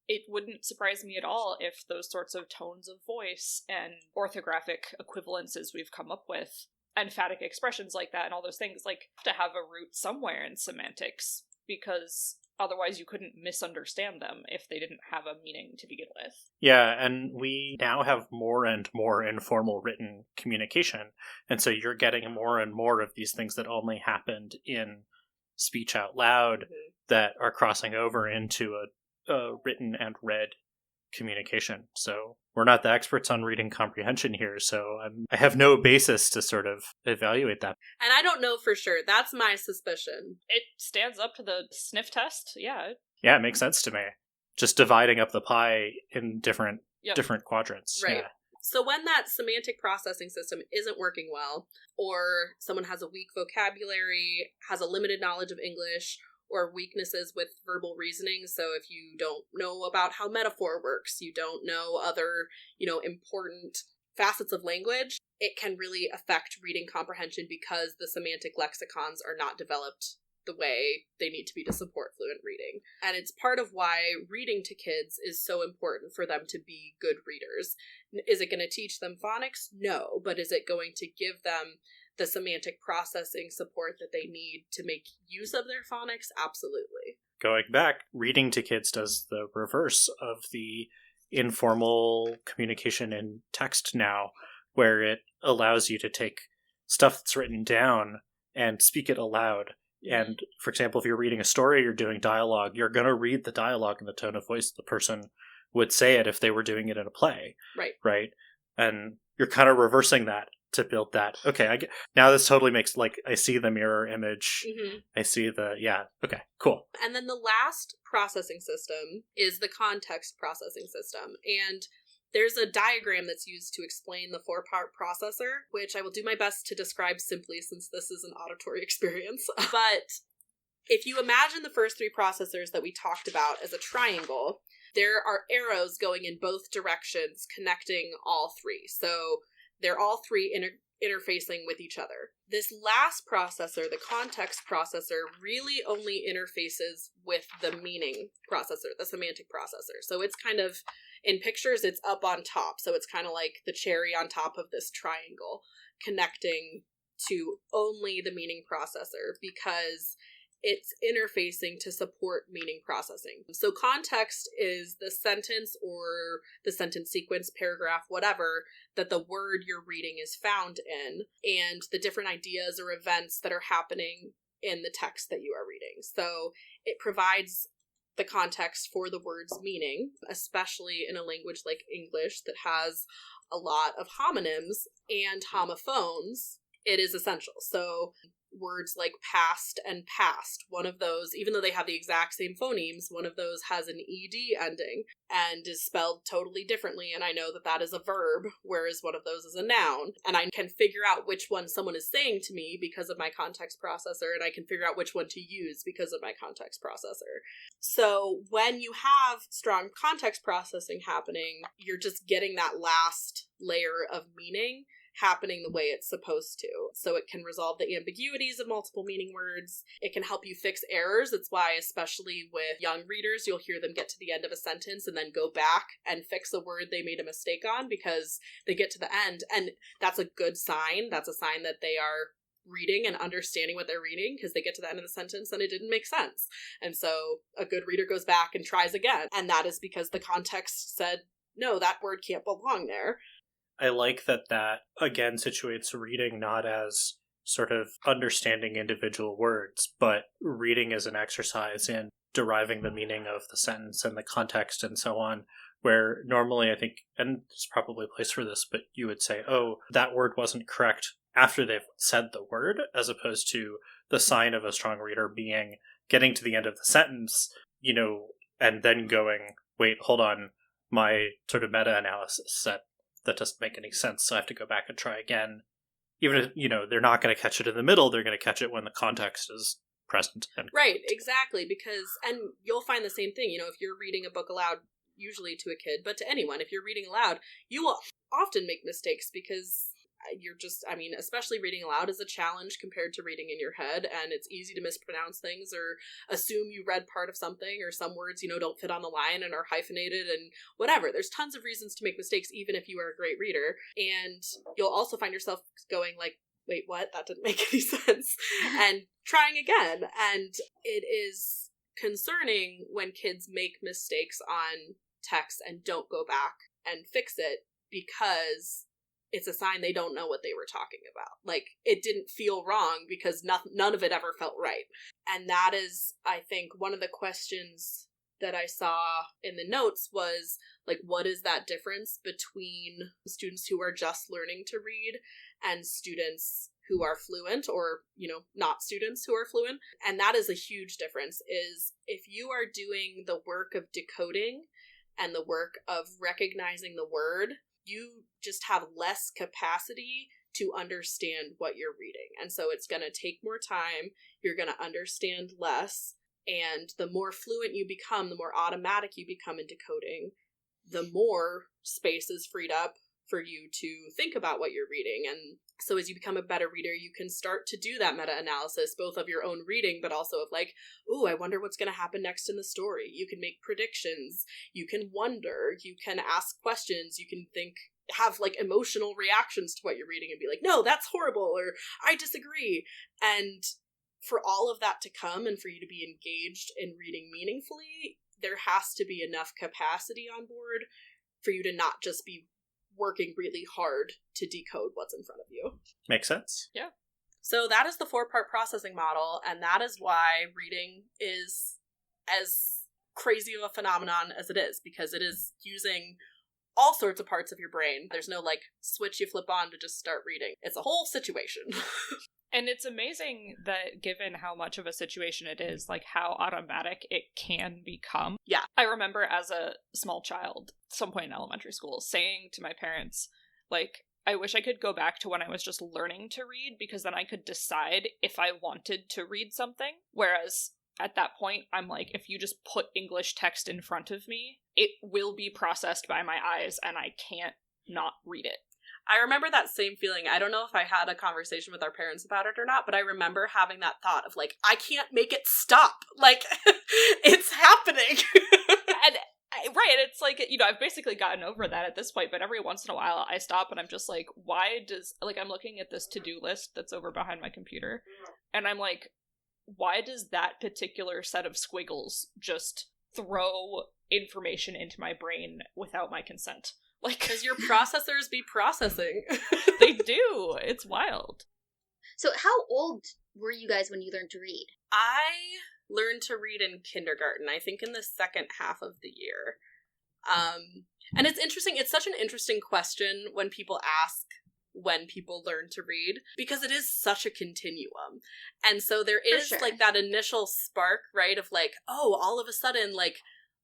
it wouldn't surprise me at all if those sorts of tones of voice and orthographic equivalences we've come up with, emphatic expressions like that and all those things, like, have to have a root somewhere in semantics, because otherwise you couldn't misunderstand them if they didn't have a meaning to begin with. Yeah, and we now have more and more informal written communication, and so you're getting more and more of these things that only happened in speech out loud that are crossing over into a written and read communication. So we're not the experts on reading comprehension here, so I have no basis to sort of evaluate that. And I don't know for sure. That's my suspicion. It stands up to the sniff test, yeah. Yeah, it makes sense to me. Just dividing up the pie in different quadrants. Right. Yeah. So when that semantic processing system isn't working well, or someone has a weak vocabulary, has a limited knowledge of English, or weaknesses with verbal reasoning. So if you don't know about how metaphor works, you don't know other, important facets of language, it can really affect reading comprehension because the semantic lexicons are not developed the way they need to be to support fluent reading. And it's part of why reading to kids is so important for them to be good readers. Is it going to teach them phonics? No. But is it going to give them the semantic processing support that they need to make use of their phonics? Absolutely. Going back, reading to kids does the reverse of the informal communication in text now, where it allows you to take stuff that's written down and speak it aloud. And, for example, if you're reading a story, you're doing dialogue, you're going to read the dialogue in the tone of voice the person would say it if they were doing it in a play. Right? And you're kind of reversing that to build that. Okay, now this totally makes, I see the mirror image. Mm-hmm. I see okay, cool. And then the last processing system is the context processing system. And there's a diagram that's used to explain the 4-part processor, which I will do my best to describe simply since this is an auditory experience. But if you imagine the first 3 processors that we talked about as a triangle, there are arrows going in both directions connecting all 3. So they're all 3 interfacing with each other. This last processor, the context processor, really only interfaces with the meaning processor, the semantic processor. So it's kind of, in pictures, it's up on top. So it's kind of like the cherry on top of this triangle, connecting to only the meaning processor, because it's interfacing to support meaning processing. So context is the sentence or the sentence sequence, paragraph, whatever, that the word you're reading is found in, and the different ideas or events that are happening in the text that you are reading. So it provides the context for the word's meaning, especially in a language like English that has a lot of homonyms and homophones. It is essential. So words like past and past. One of those, even though they have the exact same phonemes, one of those has an ed ending and is spelled totally differently, and I know that that is a verb, whereas one of those is a noun, and I can figure out which one someone is saying to me because of my context processor, and I can figure out which one to use because of my context processor. So when you have strong context processing happening, you're just getting that last layer of meaning happening the way it's supposed to. So it can resolve the ambiguities of multiple meaning words. It can help you fix errors. That's why, especially with young readers, you'll hear them get to the end of a sentence and then go back and fix a word they made a mistake on, because they get to the end, and that's a good sign. That's a sign that they are reading and understanding what they're reading, because they get to the end of the sentence and it didn't make sense. And so a good reader goes back and tries again. And that is because the context said, no, that word can't belong there. I like that again situates reading not as sort of understanding individual words, but reading as an exercise in deriving the meaning of the sentence and the context and so on, where normally I think, and there's probably a place for this, but you would say, oh, that word wasn't correct after they've said the word, as opposed to the sign of a strong reader being getting to the end of the sentence, and then going, wait, hold on, my sort of meta-analysis said that doesn't make any sense, so I have to go back and try again. Even if, they're not going to catch it in the middle, they're going to catch it when the context is present. Right, exactly, because, and you'll find the same thing, if you're reading a book aloud, usually to a kid, but to anyone, if you're reading aloud, you will often make mistakes, because you're just, especially reading aloud is a challenge compared to reading in your head, and it's easy to mispronounce things or assume you read part of something, or some words, don't fit on the line and are hyphenated and whatever. There's tons of reasons to make mistakes, even if you are a great reader, and you'll also find yourself going like, wait, what? That didn't make any sense, and trying again. And it is concerning when kids make mistakes on text and don't go back and fix it, because it's a sign they don't know what they were talking about. Like, it didn't feel wrong because none of it ever felt right. And that is, I think, one of the questions that I saw in the notes was, like, what is that difference between students who are just learning to read and students who are fluent, or, not students who are fluent? And that is a huge difference, is if you are doing the work of decoding and the work of recognizing the word, you just have less capacity to understand what you're reading. And so it's going to take more time, you're going to understand less, and the more fluent you become, the more automatic you become in decoding, the more space is freed up for you to think about what you're reading. And so as you become a better reader, you can start to do that meta-analysis, both of your own reading, but also of like, ooh, I wonder what's going to happen next in the story. You can make predictions. You can wonder. You can ask questions. You can think, have like emotional reactions to what you're reading and be like, no, that's horrible, or I disagree. And for all of that to come and for you to be engaged in reading meaningfully, there has to be enough capacity on board for you to not just be working really hard to decode what's in front of you. Makes sense. Yeah. So that is the 4-part processing model, and that is why reading is as crazy of a phenomenon as it is, because it is using all sorts of parts of your brain. There's no like switch you flip on to just start reading. It's a whole situation. And it's amazing that, given how much of a situation it is, like how automatic it can become. Yeah. I remember as a small child, some point in elementary school, saying to my parents, like, I wish I could go back to when I was just learning to read, because then I could decide if I wanted to read something. Whereas at that point, I'm like, if you just put English text in front of me, it will be processed by my eyes and I can't not read it. I remember that same feeling. I don't know if I had a conversation with our parents about it or not, but I remember having that thought of like, I can't make it stop. Like, it's happening. Right, it's like, I've basically gotten over that at this point, but every once in a while I stop and I'm just like, I'm looking at this to-do list that's over behind my computer, and I'm like, why does that particular set of squiggles just throw information into my brain without my consent? Like, because your processors be processing. They do. It's wild. So how old were you guys when you learned to read? I learned to read in kindergarten, I think in the second half of the year. And it's interesting. It's such an interesting question when people ask when people learn to read, because it is such a continuum. And so there is sure. like that initial spark, right, of like, oh, all of a sudden, like,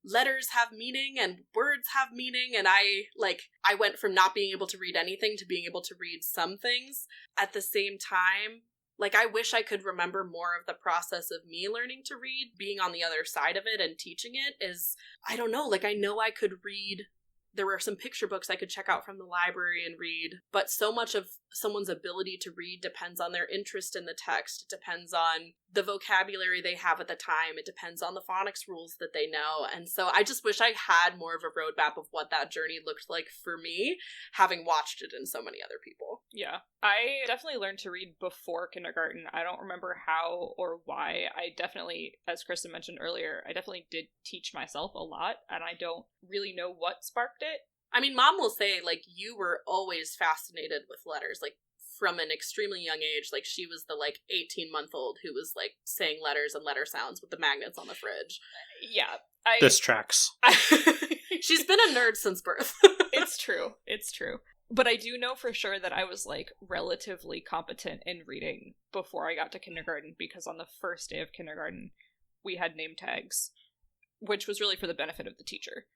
letters have meaning and words have meaning, and I went from not being able to read anything to being able to read some things. At the same time, like, I wish I could remember more of the process of me learning to read. Being on the other side of it and teaching it is, I don't know, like, I know I could read. There were some picture books I could check out from the library and read, but so much of someone's ability to read depends on their interest in the text. It depends on the vocabulary they have at the time. It depends on the phonics rules that they know. And so I just wish I had more of a roadmap of what that journey looked like for me, having watched it in so many other people. Yeah. I definitely learned to read before kindergarten. I don't remember how or why. I definitely, as Kristen mentioned earlier, I definitely did teach myself a lot, and I don't really know what sparked it. I mean, Mom will say, like, you were always fascinated with letters, like, from an extremely young age. Like, she was the, like, 18-month-old who was, like, saying letters and letter sounds with the magnets on the fridge. Yeah. This tracks. She's been a nerd since birth. It's true. It's true. But I do know for sure that I was, like, relatively competent in reading before I got to kindergarten, because on the first day of kindergarten, we had name tags, which was really for the benefit of the teacher.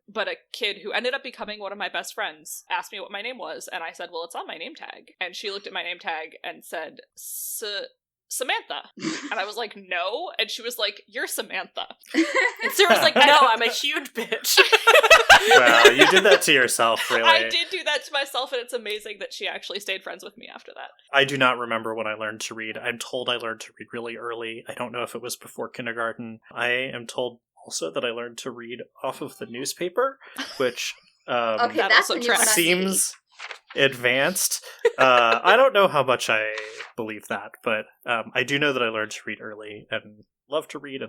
But a kid who ended up becoming one of my best friends asked me what my name was, and I said, well, it's on my name tag. And she looked at my name tag and said, Samantha. And I was like, no. And she was like, you're Samantha. And Sarah was like, no, I'm a huge bitch. Wow, you did that to yourself, really. I did do that to myself, and it's amazing that she actually stayed friends with me after that. I do not remember when I learned to read. I'm told I learned to read really early. I don't know if it was before kindergarten. I am told also that I learned to read off of the newspaper, which okay, that that's also the new tracks. one. seems advanced. I don't know how much I believe that, but I do know that I learned to read early and love to read,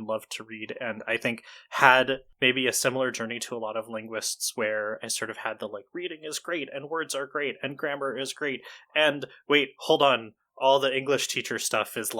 and I think had maybe a similar journey to a lot of linguists, where I sort of had the, like, reading is great and words are great and grammar is great, and wait, hold on, all the English teacher stuff is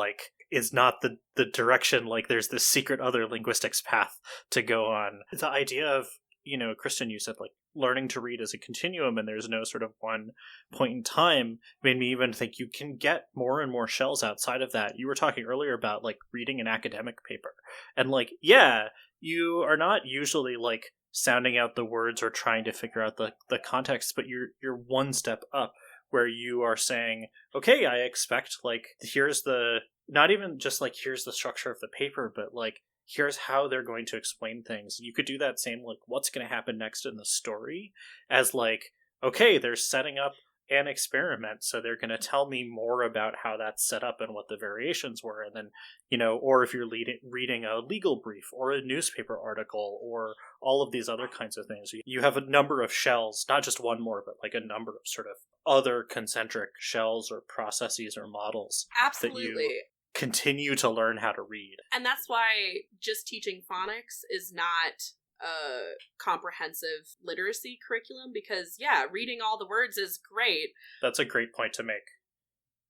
not the direction, like, there's this secret other linguistics path to go on. The idea of, you know, Kristen, you said, like, learning to read is a continuum and there's no sort of one point in time, made me even think you can get more and more shells outside of that. You were talking earlier about, like, reading an academic paper. And, like, yeah, you are not usually, like, sounding out the words or trying to figure out the context, but you're one step up, where you are saying, okay, I expect, like, here's the, not even just, like, here's the structure of the paper, but, like, here's how they're going to explain things. You could do that same, like, what's going to happen next in the story, as, like, okay, they're setting up an experiment, so they're going to tell me more about how that's set up and what the variations were. And then, you know, or if you're reading a legal brief or a newspaper article or all of these other kinds of things, you have a number of shells, not just one more, but, like, a number of sort of other concentric shells or processes or models. Absolutely. That you continue to learn how to read. And that's why just teaching phonics is not a comprehensive literacy curriculum, because, yeah, reading all the words is great. That's a great point to make.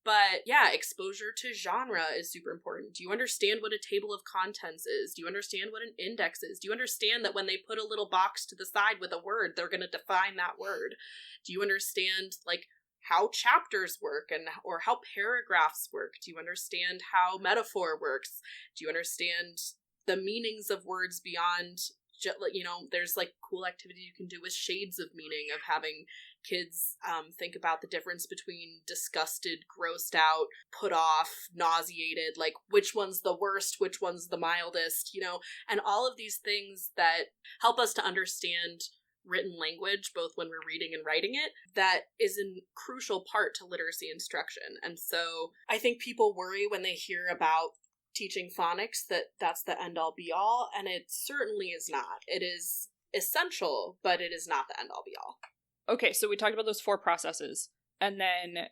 But, yeah, exposure to genre is super important. Do you understand what a table of contents is? Do you understand what an index is? Do you understand that when they put a little box to the side with a word, they're going to define that word? Do you understand, like, how chapters work or how paragraphs work? Do you understand how metaphor works? Do you understand the meanings of words beyond, you know, there's, like, cool activity you can do with shades of meaning, of having kids think about the difference between disgusted, grossed out, put off, nauseated, like, which one's the worst, which one's the mildest, you know, and all of these things that help us to understand written language, both when we're reading and writing it, that is a crucial part to literacy instruction. And so I think people worry when they hear about teaching phonics that that's the end-all be-all, and it certainly is not. It is essential, but it is not the end-all be-all. Okay, so we talked about those 4 processes, and then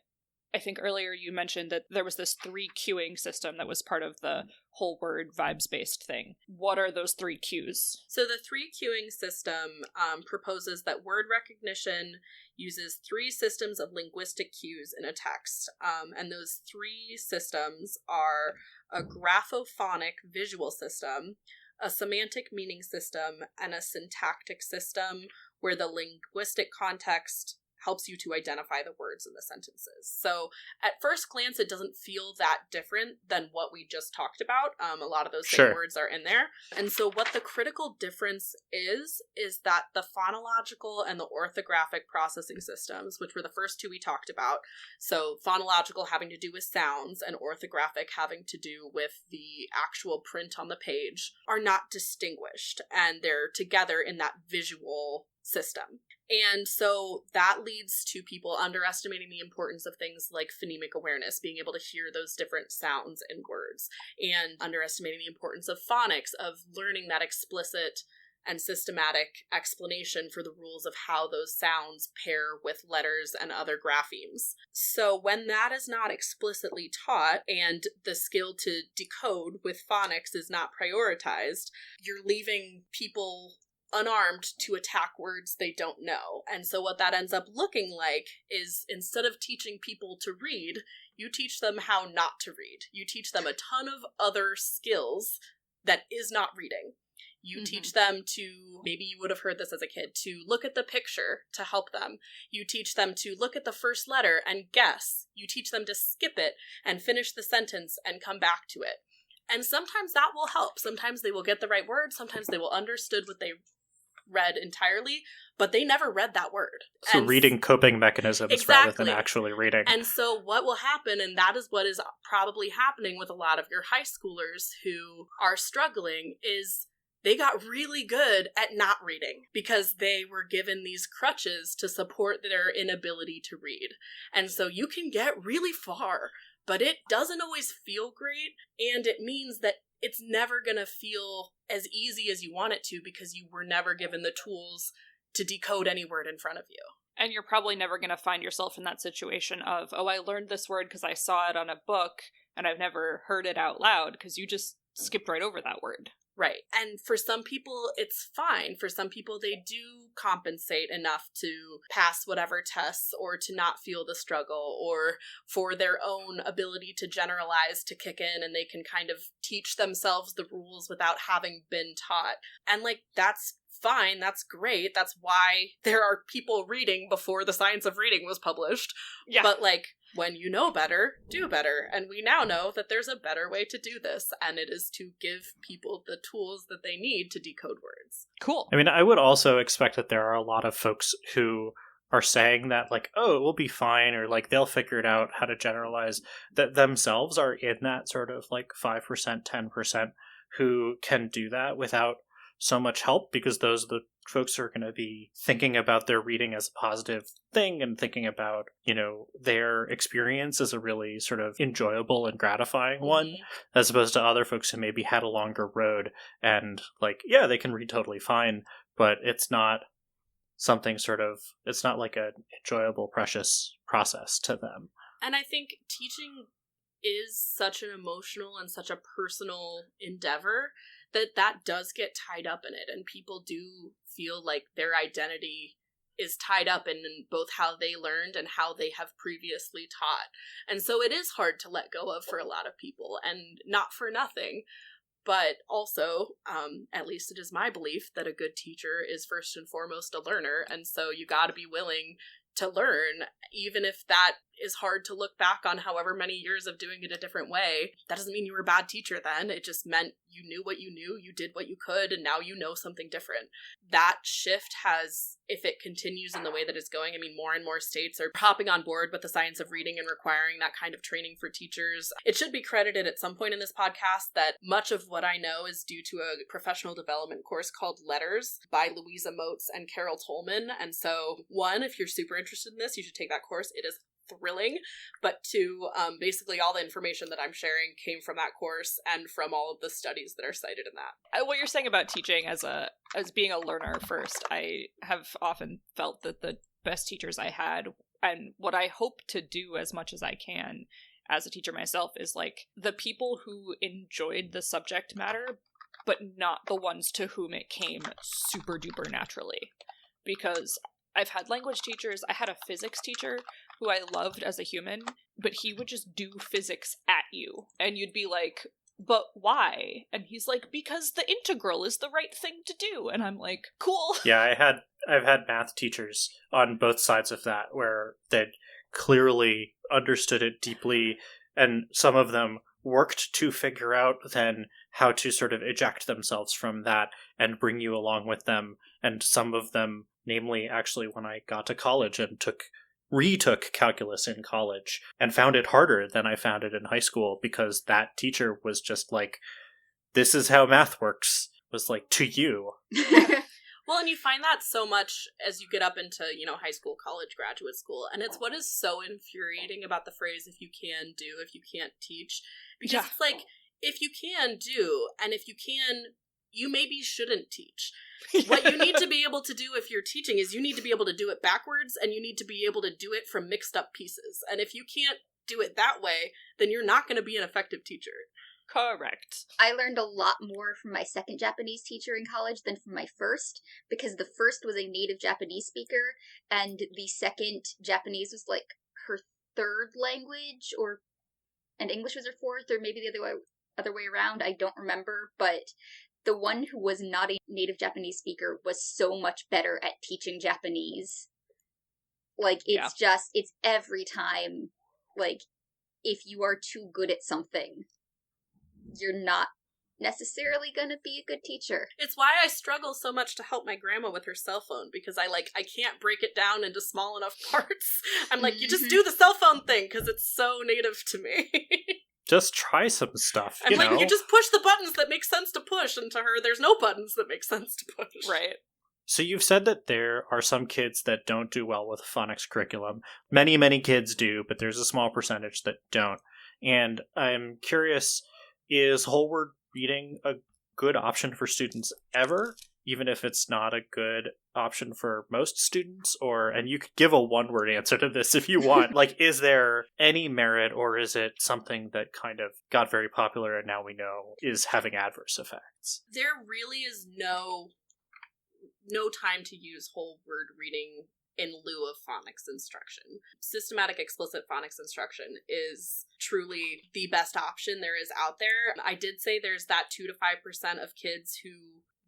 I think earlier you mentioned that there was this 3 cueing system that was part of the whole word vibes-based thing. What are those 3 cues? So the 3 cueing system proposes that word recognition uses 3 systems of linguistic cues in a text. And those 3 systems are a graphophonic visual system, a semantic meaning system, and a syntactic system, where the linguistic context helps you to identify the words in the sentences. So at first glance, it doesn't feel that different than what we just talked about. A lot of those same words are in there. And so what the critical difference is that the phonological and the orthographic processing systems, which were the first two we talked about, so phonological having to do with sounds and orthographic having to do with the actual print on the page, are not distinguished, and they're together in that visual system. And so that leads to people underestimating the importance of things like phonemic awareness, being able to hear those different sounds in words, and underestimating the importance of phonics, of learning that explicit and systematic explanation for the rules of how those sounds pair with letters and other graphemes. So when that is not explicitly taught and the skill to decode with phonics is not prioritized, you're leaving people unarmed to attack words they don't know. And so what that ends up looking like is, instead of teaching people to read, you teach them how not to read. You teach them a ton of other skills that is not reading. You teach them to, maybe you would have heard this as a kid, to look at the picture to help them. You teach them to look at the first letter and guess. You teach them to skip it and finish the sentence and come back to it. And sometimes that will help. Sometimes they will get the right word. Sometimes they will understood what they read entirely, but they never read that word. So reading coping mechanisms rather than actually reading. And so what will happen, and that is what is probably happening with a lot of your high schoolers who are struggling, is they got really good at not reading because they were given these crutches to support their inability to read. And so you can get really far, but it doesn't always feel great, and it means that it's never going to feel as easy as you want it to because you were never given the tools to decode any word in front of you. And you're probably never going to find yourself in that situation of, oh, I learned this word because I saw it on a book and I've never heard it out loud, because you just skipped right over that word. Right. And for some people, it's fine. For some people, they do compensate enough to pass whatever tests or to not feel the struggle, or for their own ability to generalize to kick in, and they can kind of teach themselves the rules without having been taught. And that's fine. That's great. That's why there are people reading before the science of reading was published. Yeah. But when you know better, do better. And we now know that there's a better way to do this, and it is to give people the tools that they need to decode words. Cool. I mean, I would also expect that there are a lot of folks who are saying that, oh, it will be fine, or they'll figure it out how to generalize, that themselves are in that sort of 5%, 10% who can do that without so much help, because those are the folks who are going to be thinking about their reading as a positive thing and thinking about, their experience as a really sort of enjoyable and gratifying one, as opposed to other folks who maybe had a longer road and they can read totally fine, but it's not something it's not like an enjoyable, precious process to them. And I think teaching is such an emotional and such a personal endeavor that does get tied up in it, and people do feel like their identity is tied up in both how they learned and how they have previously taught. And so it is hard to let go of for a lot of people, and not for nothing. But also, at least it is my belief that a good teacher is first and foremost a learner, and so you gotta be willing to learn, even if that is hard to look back on however many years of doing it a different way. That doesn't mean you were a bad teacher then. It just meant you knew what you knew, you did what you could, and now you know something different. That shift has, if it continues in the way that it's going, more and more states are hopping on board with the science of reading and requiring that kind of training for teachers. It should be credited at some point in this podcast that much of what I know is due to a professional development course called Letters by Louisa Moats and Carol Tolman. And so, one, if you're super interested in this, you should take that course. It is thrilling. But two, basically all the information that I'm sharing came from that course and from all of the studies that are cited in that. What you're saying about teaching as being a learner first, I have often felt that the best teachers I had, and what I hope to do as much as I can as a teacher myself, is the people who enjoyed the subject matter, but not the ones to whom it came super duper naturally. Because I've had language teachers, I had a physics teacher who I loved as a human, but he would just do physics at you. And you'd be like, but why? And he's like, because the integral is the right thing to do. And I'm like, cool. Yeah, I I've had math teachers on both sides of that where they clearly understood it deeply, and some of them worked to figure out then how to sort of eject themselves from that and bring you along with them. And some of them, namely actually when I got to college and retook calculus in college and found it harder than I found it in high school, because that teacher was just like, this is how math works, was like, to you. Well, and you find that so much as you get up into, high school, college, graduate school. And it's what is so infuriating about the phrase, if you can do, if you can't teach. Because it's like, if you can do, and if you can, you maybe shouldn't teach. What you need to be able to do if you're teaching is you need to be able to do it backwards, and you need to be able to do it from mixed up pieces. And if you can't do it that way, then you're not going to be an effective teacher. Correct. I learned a lot more from my second Japanese teacher in college than from my first, because the first was a native Japanese speaker, and the second Japanese was like her third language, and English was her fourth, or maybe the other way around. I don't remember, but the one who was not a native Japanese speaker was so much better at teaching Japanese. Like, it's every time, like, if you are too good at something, you're not necessarily gonna be a good teacher. It's why I struggle so much to help my grandma with her cell phone, because I can't break it down into small enough parts. I'm like, you just do the cell phone thing, because it's so native to me. Just try some stuff, I'm like, you just push the buttons that make sense to push, and to her, there's no buttons that make sense to push. Right. So you've said that there are some kids that don't do well with phonics curriculum. Many, many kids do, but there's a small percentage that don't. And I'm curious, is whole word reading a good option for students ever, even if it's not a good option for most students? And you could give a one-word answer to this if you want. Like, is there any merit, or is it something that kind of got very popular and now we know is having adverse effects? There really is no time to use whole word reading in lieu of phonics instruction. Systematic explicit phonics instruction is truly the best option there is out there. I did say there's that 2 to 5% of kids who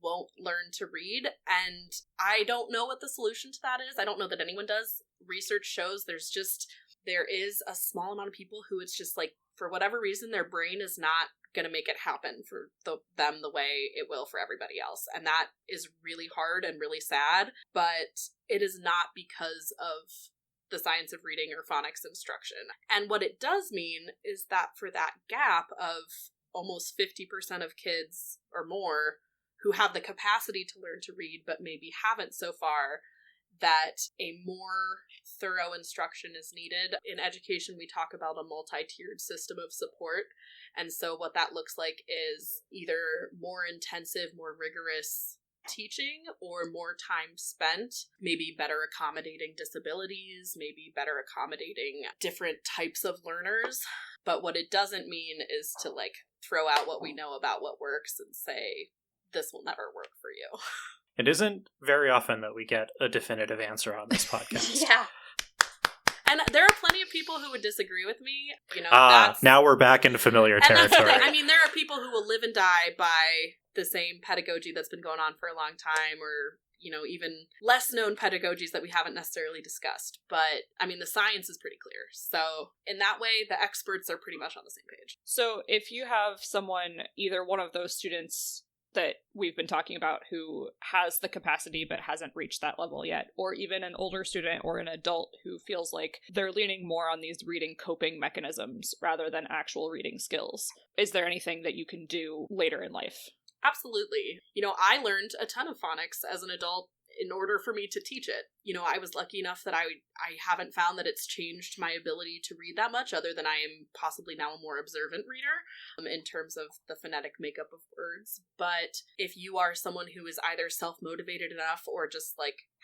won't learn to read, and I don't know what the solution to that is. I don't know that anyone does. Research shows there is a small amount of people who it's just like, for whatever reason, their brain is not going to make it happen for them the way it will for everybody else. And that is really hard and really sad, but it is not because of the science of reading or phonics instruction. And what it does mean is that for that gap of almost 50% of kids or more who have the capacity to learn to read but maybe haven't so far, that a more thorough instruction is needed. In education, we talk about a multi-tiered system of support. And so what that looks like is either more intensive, more rigorous teaching, or more time spent, maybe better accommodating disabilities, maybe better accommodating different types of learners. But what it doesn't mean is to throw out what we know about what works and say, this will never work for you. It isn't very often that we get a definitive answer on this podcast. Yeah. And there are plenty of people who would disagree with me. Now we're back into familiar territory. That's the thing. I mean, there are people who will live and die by the same pedagogy that's been going on for a long time, or, even less known pedagogies that we haven't necessarily discussed. But, I mean, the science is pretty clear. So, in that way, the experts are pretty much on the same page. So, if you have someone, either one of those students that we've been talking about who has the capacity but hasn't reached that level yet, or even an older student or an adult who feels like they're leaning more on these reading coping mechanisms rather than actual reading skills, is there anything that you can do later in life? Absolutely. I learned a ton of phonics as an adult in order for me to teach it. I was lucky enough that I haven't found that it's changed my ability to read that much, other than I am possibly now a more observant reader in terms of the phonetic makeup of words. But if you are someone who is either self-motivated enough or just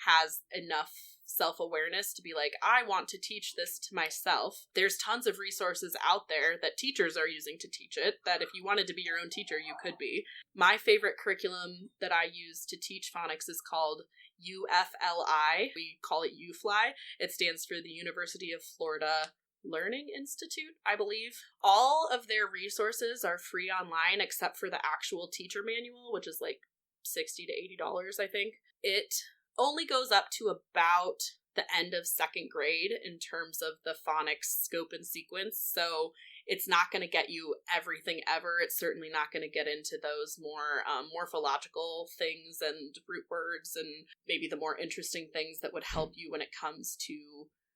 has enough self-awareness to be like, I want to teach this to myself, there's tons of resources out there that teachers are using to teach it, that if you wanted to be your own teacher, you could be. My favorite curriculum that I use to teach phonics is called UFLI. We call it UFLI. It stands for the University of Florida Learning Institute, I believe. All of their resources are free online except for the actual teacher manual, which is $60 to $80, I think. It only goes up to about the end of second grade in terms of the phonics scope and sequence. So it's not going to get you everything ever. It's certainly not going to get into those more morphological things and root words and maybe the more interesting things that would help you when it comes to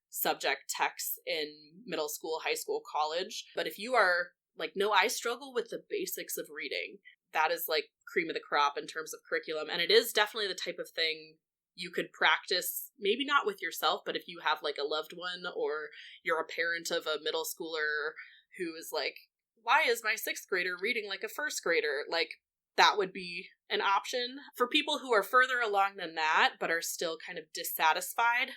subject texts in middle school, high school, college. But if you are like, no, I struggle with the basics of reading, that is like cream of the crop in terms of curriculum. And it is definitely the type of thing you could practice, maybe not with yourself, but if you have like a loved one or you're a parent of a middle schooler who is like, why is my sixth grader reading like a first grader? Like, that would be an option. For people who are further along than that, but are still kind of dissatisfied,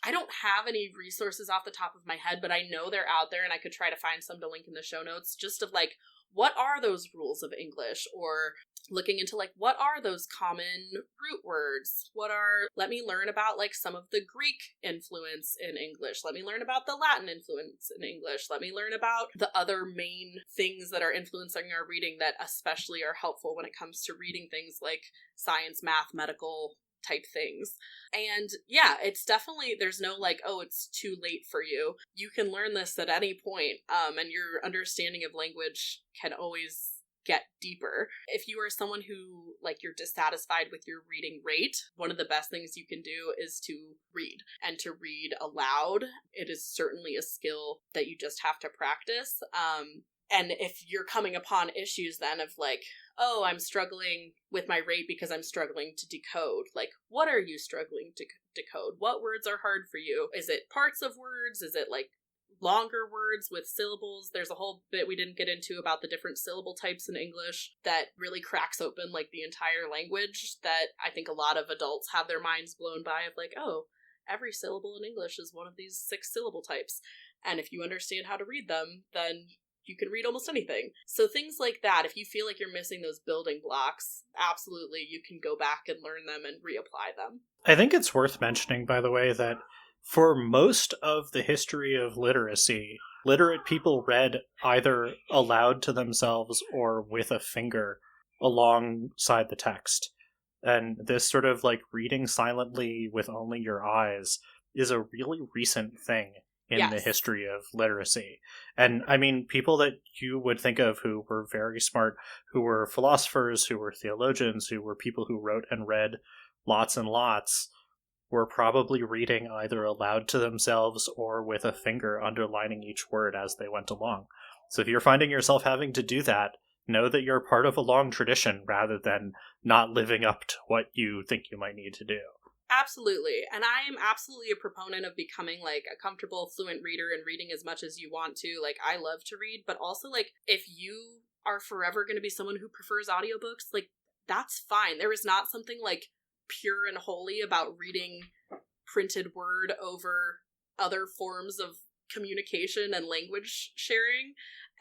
I don't have any resources off the top of my head, but I know they're out there and I could try to find some to link in the show notes, just of like, what are those rules of English? Or looking into like, what are those common root words? Let me learn about like some of the Greek influence in English. Let me learn about the Latin influence in English. Let me learn about the other main things that are influencing our reading that especially are helpful when it comes to reading things like science, math, medical type things. And yeah, it's definitely, there's no like, oh, it's too late for you. You can learn this at any point, and your understanding of language can always get deeper. If you are someone who, like, you're dissatisfied with your reading rate, one of the best things you can do is to read, and to read aloud. It is certainly a skill that you just have to practice. And if you're coming upon issues then of like, oh, I'm struggling with my rate because I'm struggling to decode, like, what are you struggling to decode? What words are hard for you? Is it parts of words? Is it like longer words with syllables? There's a whole bit we didn't get into about the different syllable types in English that really cracks open like the entire language, that I think a lot of adults have their minds blown by of like, oh, every syllable in English is one of these 6 syllable types. And if you understand how to read them, then you can read almost anything. So things like that, if you feel like you're missing those building blocks, absolutely you can go back and learn them and reapply them. I think it's worth mentioning, by the way, that for most of the history of literacy, literate people read either aloud to themselves or with a finger alongside the text. And this sort of like reading silently with only your eyes is a really recent thing in the history of literacy. And I mean, people that you would think of who were very smart, who were philosophers, who were theologians, who were people who wrote and read lots and lots, were probably reading either aloud to themselves or with a finger underlining each word as they went along. So if you're finding yourself having to do that, know that you're part of a long tradition rather than not living up to what you think you might need to do. Absolutely. And I am absolutely a proponent of becoming like a comfortable, fluent reader and reading as much as you want to. Like, I love to read, but also like if you are forever going to be someone who prefers audiobooks, like that's fine. There is not something like pure and holy about reading printed word over other forms of communication and language sharing.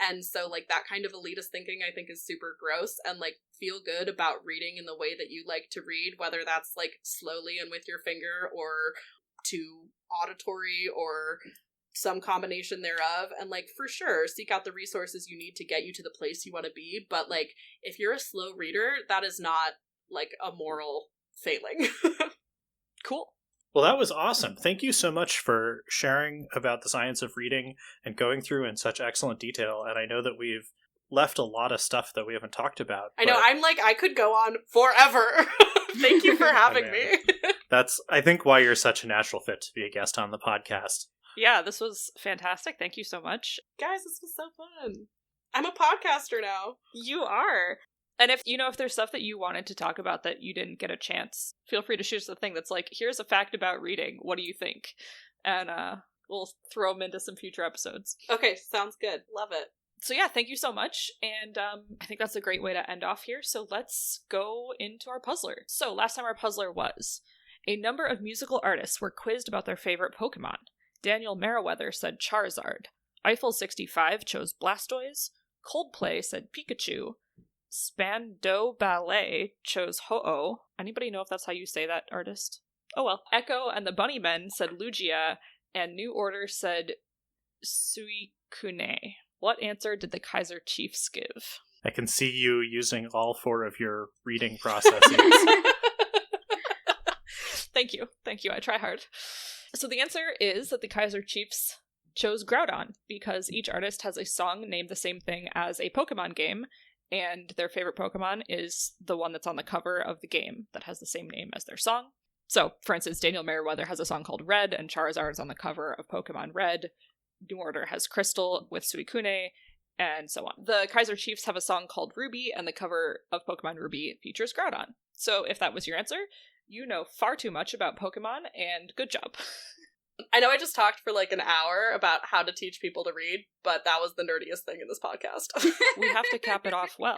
And so like that kind of elitist thinking I think is super gross, and like feel good about reading in the way that you like to read, whether that's like slowly and with your finger or to auditory or some combination thereof. And like for sure seek out the resources you need to get you to the place you want to be, but like if you're a slow reader, that is not like a moral failing. Cool. Well, that was awesome. Thank you so much for sharing about the science of reading and going through in such excellent detail. And I know that we've left a lot of stuff that we haven't talked about. I know, I'm like, I could go on forever. Thank you for having me. That's, I think, why you're such a natural fit to be a guest on the podcast. Yeah, this was fantastic. Thank you so much. Guys, this was so fun. I'm a podcaster now. You are. And if there's stuff that you wanted to talk about that you didn't get a chance, feel free to shoot us a thing that's like, here's a fact about reading. What do you think? And we'll throw them into some future episodes. Okay, sounds good. Love it. So yeah, thank you so much. And I think that's a great way to end off here. So let's go into our puzzler. So last time our puzzler was, a number of musical artists were quizzed about their favorite Pokemon. Daniel Merriweather said Charizard. Eiffel65 chose Blastoise. Coldplay said Pikachu. Spandau Ballet chose Ho-Oh. Anybody know if that's how you say that artist? Oh well. Echo and the Bunnymen said Lugia, and New Order said Suicune. What answer did the Kaiser Chiefs give? I can see you using all 4 of your reading processes. Thank you. I try hard. So the answer is that the Kaiser Chiefs chose Groudon because each artist has a song named the same thing as a Pokemon game, and their favorite Pokemon is the one that's on the cover of the game that has the same name as their song. So, for instance, Daniel Merriweather has a song called Red, and Charizard is on the cover of Pokemon Red. New Order has Crystal with Suicune, and so on. The Kaiser Chiefs have a song called Ruby, and the cover of Pokemon Ruby features Groudon. So if that was your answer, you know far too much about Pokemon, and good job. I know I just talked for like an hour about how to teach people to read, but that was the nerdiest thing in this podcast. We have to cap it off well.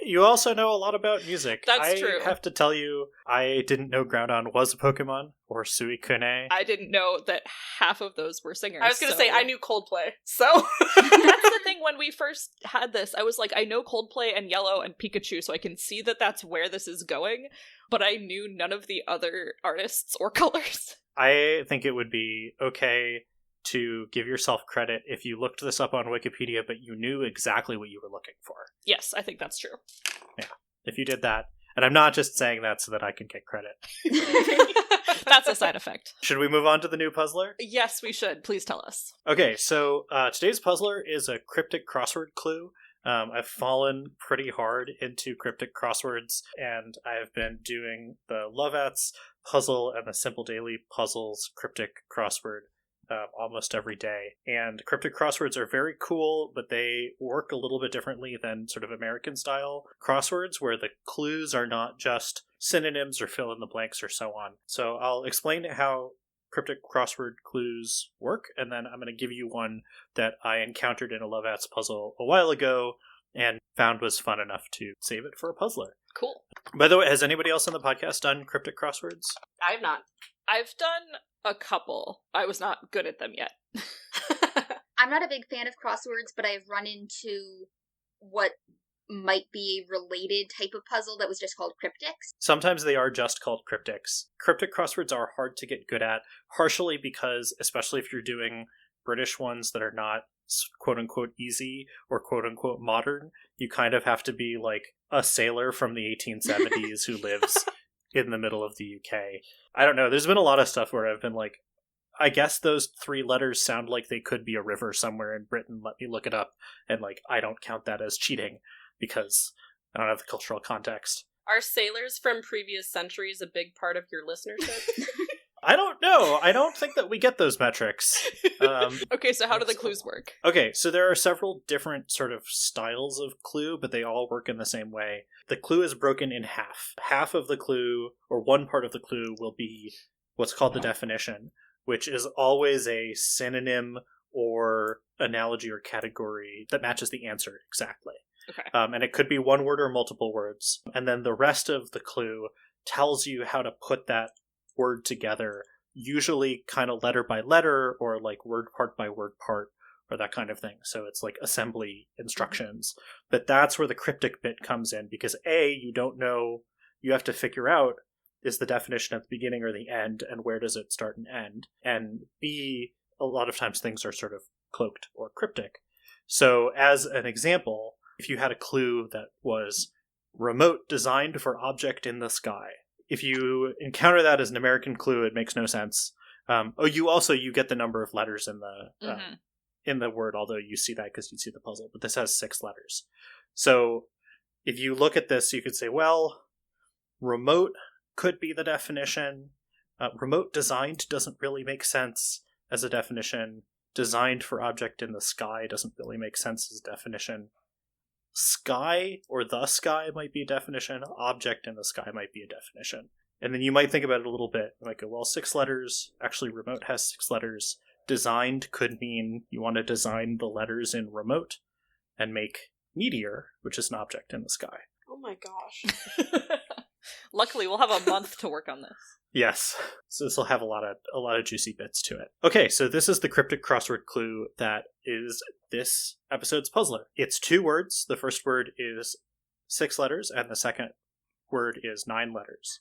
You also know a lot about music. That's true. I have to tell you, I didn't know Groudon was a Pokemon, or Suicune. I didn't know that half of those were singers. I was going to say, I knew Coldplay, so... That's the thing, when we first had this, I was like, I know Coldplay and Yellow and Pikachu, so I can see that that's where this is going, but I knew none of the other artists or colors. I think it would be okay to give yourself credit if you looked this up on Wikipedia, but you knew exactly what you were looking for. Yes, I think that's true. Yeah, if you did that. And I'm not just saying that so that I can get credit. That's a side effect. Should we move on to the new puzzler? Yes, we should. Please tell us. Okay, so today's puzzler is a cryptic crossword clue. I've fallen pretty hard into cryptic crosswords, and I've been doing the Lovettes puzzle and the Simple Daily Puzzles cryptic crossword almost every day. And cryptic crosswords are very cool, but they work a little bit differently than sort of American style crosswords, where the clues are not just synonyms or fill in the blanks or so on. So I'll explain how cryptic crossword clues work, and then I'm going to give you one that I encountered in a Lovettes puzzle a while ago and found was fun enough to save it for a puzzler. Cool. By the way, has anybody else on the podcast done cryptic crosswords? I have not. I've done a couple. I was not good at them yet. I'm not a big fan of crosswords, but I've run into what might be a related type of puzzle that was just called cryptics. Sometimes they are just called cryptics. Cryptic crosswords are hard to get good at, partially because, especially if you're doing British ones that are not quote-unquote easy or quote-unquote modern, you kind of have to be like a sailor from the 1870s who lives in the middle of the UK. I don't know, there's been a lot of stuff where I've been like, I guess those 3 letters sound like they could be a river somewhere in Britain, let me look it up, and like, I don't count that as cheating, because I don't have the cultural context. Are sailors from previous centuries a big part of your listenership? I don't know. I don't think that we get those metrics. Okay, so how do the clues work? Okay, so there are several different sort of styles of clue, but they all work in the same way. The clue is broken in half. Half of the clue, or one part of the clue, will be what's called the definition, which is always a synonym or analogy or category that matches the answer exactly. Okay. And it could be one word or multiple words. And then the rest of the clue tells you how to put that word together, usually kind of letter by letter or like word part by word part or that kind of thing. So it's like assembly instructions. But that's where the cryptic bit comes in, because A, you don't know, you have to figure out, is the definition at the beginning or the end, and where does it start and end? And B, a lot of times things are sort of cloaked or cryptic. So as an example, if you had a clue that was remote designed for object in the sky, if you encounter that as an American clue, it makes no sense. You get the number of letters in the word, although you see that because you see the puzzle. But this has 6 letters. So if you look at this, you could say, well, remote could be the definition. Remote designed doesn't really make sense as a definition. Designed for object in the sky doesn't really make sense as a definition. Sky or the sky might be a definition. Object in the sky might be a definition. And then you might think about it a little bit. Like, well, 6 letters. Actually, remote has 6 letters. Designed could mean you want to design the letters in remote and make meteor, which is an object in the sky. Oh my gosh. Luckily, we'll have a month to work on this. Yes. So this will have a lot of juicy bits to it. Okay, so this is the cryptic crossword clue that is this episode's puzzler. It's 2 words. The first word is 6 letters, and the second word is 9 letters.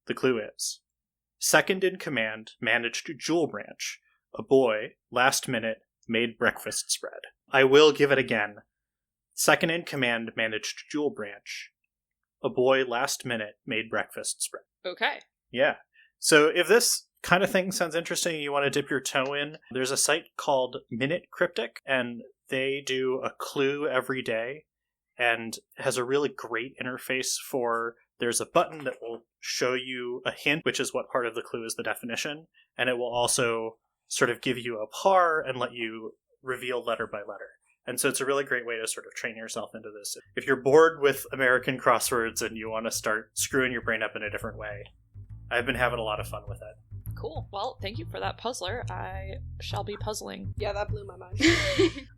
The clue is: second in command managed Jewel Branch. A boy, last minute, made breakfast spread. I will give it again. Second in command managed Jewel Branch. A boy, last minute, made breakfast spread. Okay. Yeah. So if this kind of thing sounds interesting and you want to dip your toe in, there's a site called Minute Cryptic, and they do a clue every day and has a really great interface for, there's a button that will show you a hint, which is what part of the clue is the definition, and it will also sort of give you a par and let you reveal letter by letter. And so it's a really great way to sort of train yourself into this. If you're bored with American crosswords and you want to start screwing your brain up in a different way, I've been having a lot of fun with it. Cool. Well, thank you for that, puzzler. I shall be puzzling. Yeah, that blew my mind.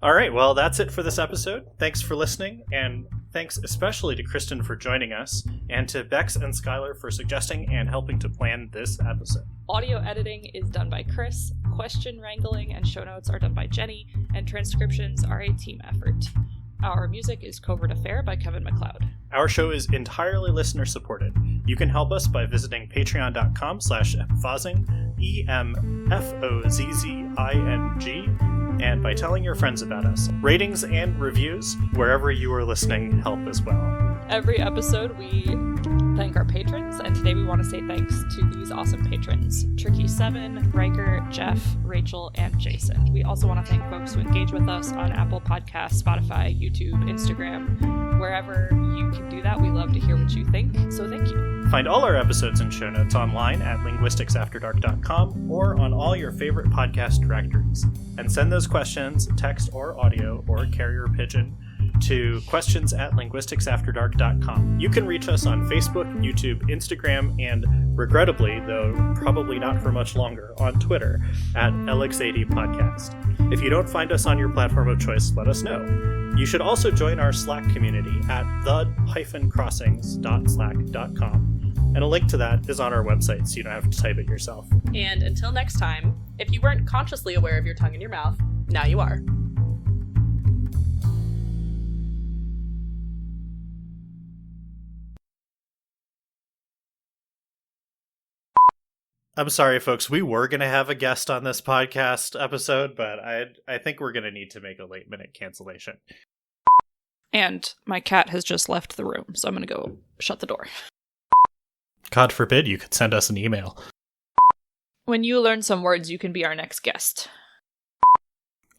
All right, well, that's it for this episode. Thanks for listening, and thanks especially to Kristen for joining us, and to Bex and Skylar for suggesting and helping to plan this episode. Audio editing is done by Chris, question wrangling and show notes are done by Jenny, and transcriptions are a team effort. Our music is Covert Affair by Kevin MacLeod. Our show is entirely listener-supported. You can help us by visiting patreon.com/emphasing, EMFOZZING, and by telling your friends about us. Ratings and reviews, wherever you are listening, help as well. Every episode, we thank our patrons, and today we want to say thanks to these awesome patrons: Tricky7, Riker, Jeff, Rachel, and Jason. We also want to thank folks who engage with us on Apple Podcasts, Spotify, YouTube, Instagram. Wherever you can do that, we love to hear what you think, so thank you. Find all our episodes and show notes online at linguisticsafterdark.com or on all your favorite podcast directories. And send those questions, text or audio, or carrier pigeon, to questions@linguisticsafterdark.com. You can reach us on Facebook, YouTube, Instagram, and regrettably, though probably not for much longer, on Twitter at LX80 Podcast. If you don't find us on your platform of choice, let us know. You should also join our Slack community at the-crossings.slack.com. And a link to that is on our website, so you don't have to type it yourself. And until next time, if you weren't consciously aware of your tongue in your mouth, now you are. I'm sorry, folks. We were going to have a guest on this podcast episode, but I think we're going to need to make a late-minute cancellation. And my cat has just left the room, so I'm going to go shut the door. God forbid you could send us an email. When you learn some words, you can be our next guest.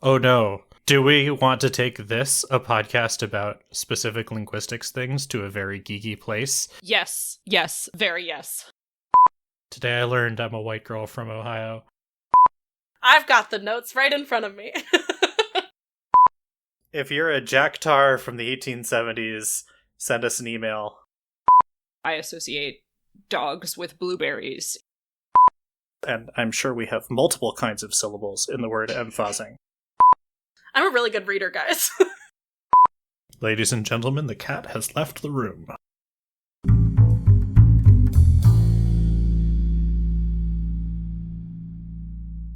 Oh no. Do we want to take this, a podcast about specific linguistics things, to a very geeky place? Yes. Yes. Very yes. Today I learned I'm a white girl from Ohio. I've got the notes right in front of me. If you're a Jack Tar from the 1870s, send us an email. I associate dogs with blueberries. And I'm sure we have multiple kinds of syllables in the word emphasing. I'm a really good reader, guys. Ladies and gentlemen, the cat has left the room.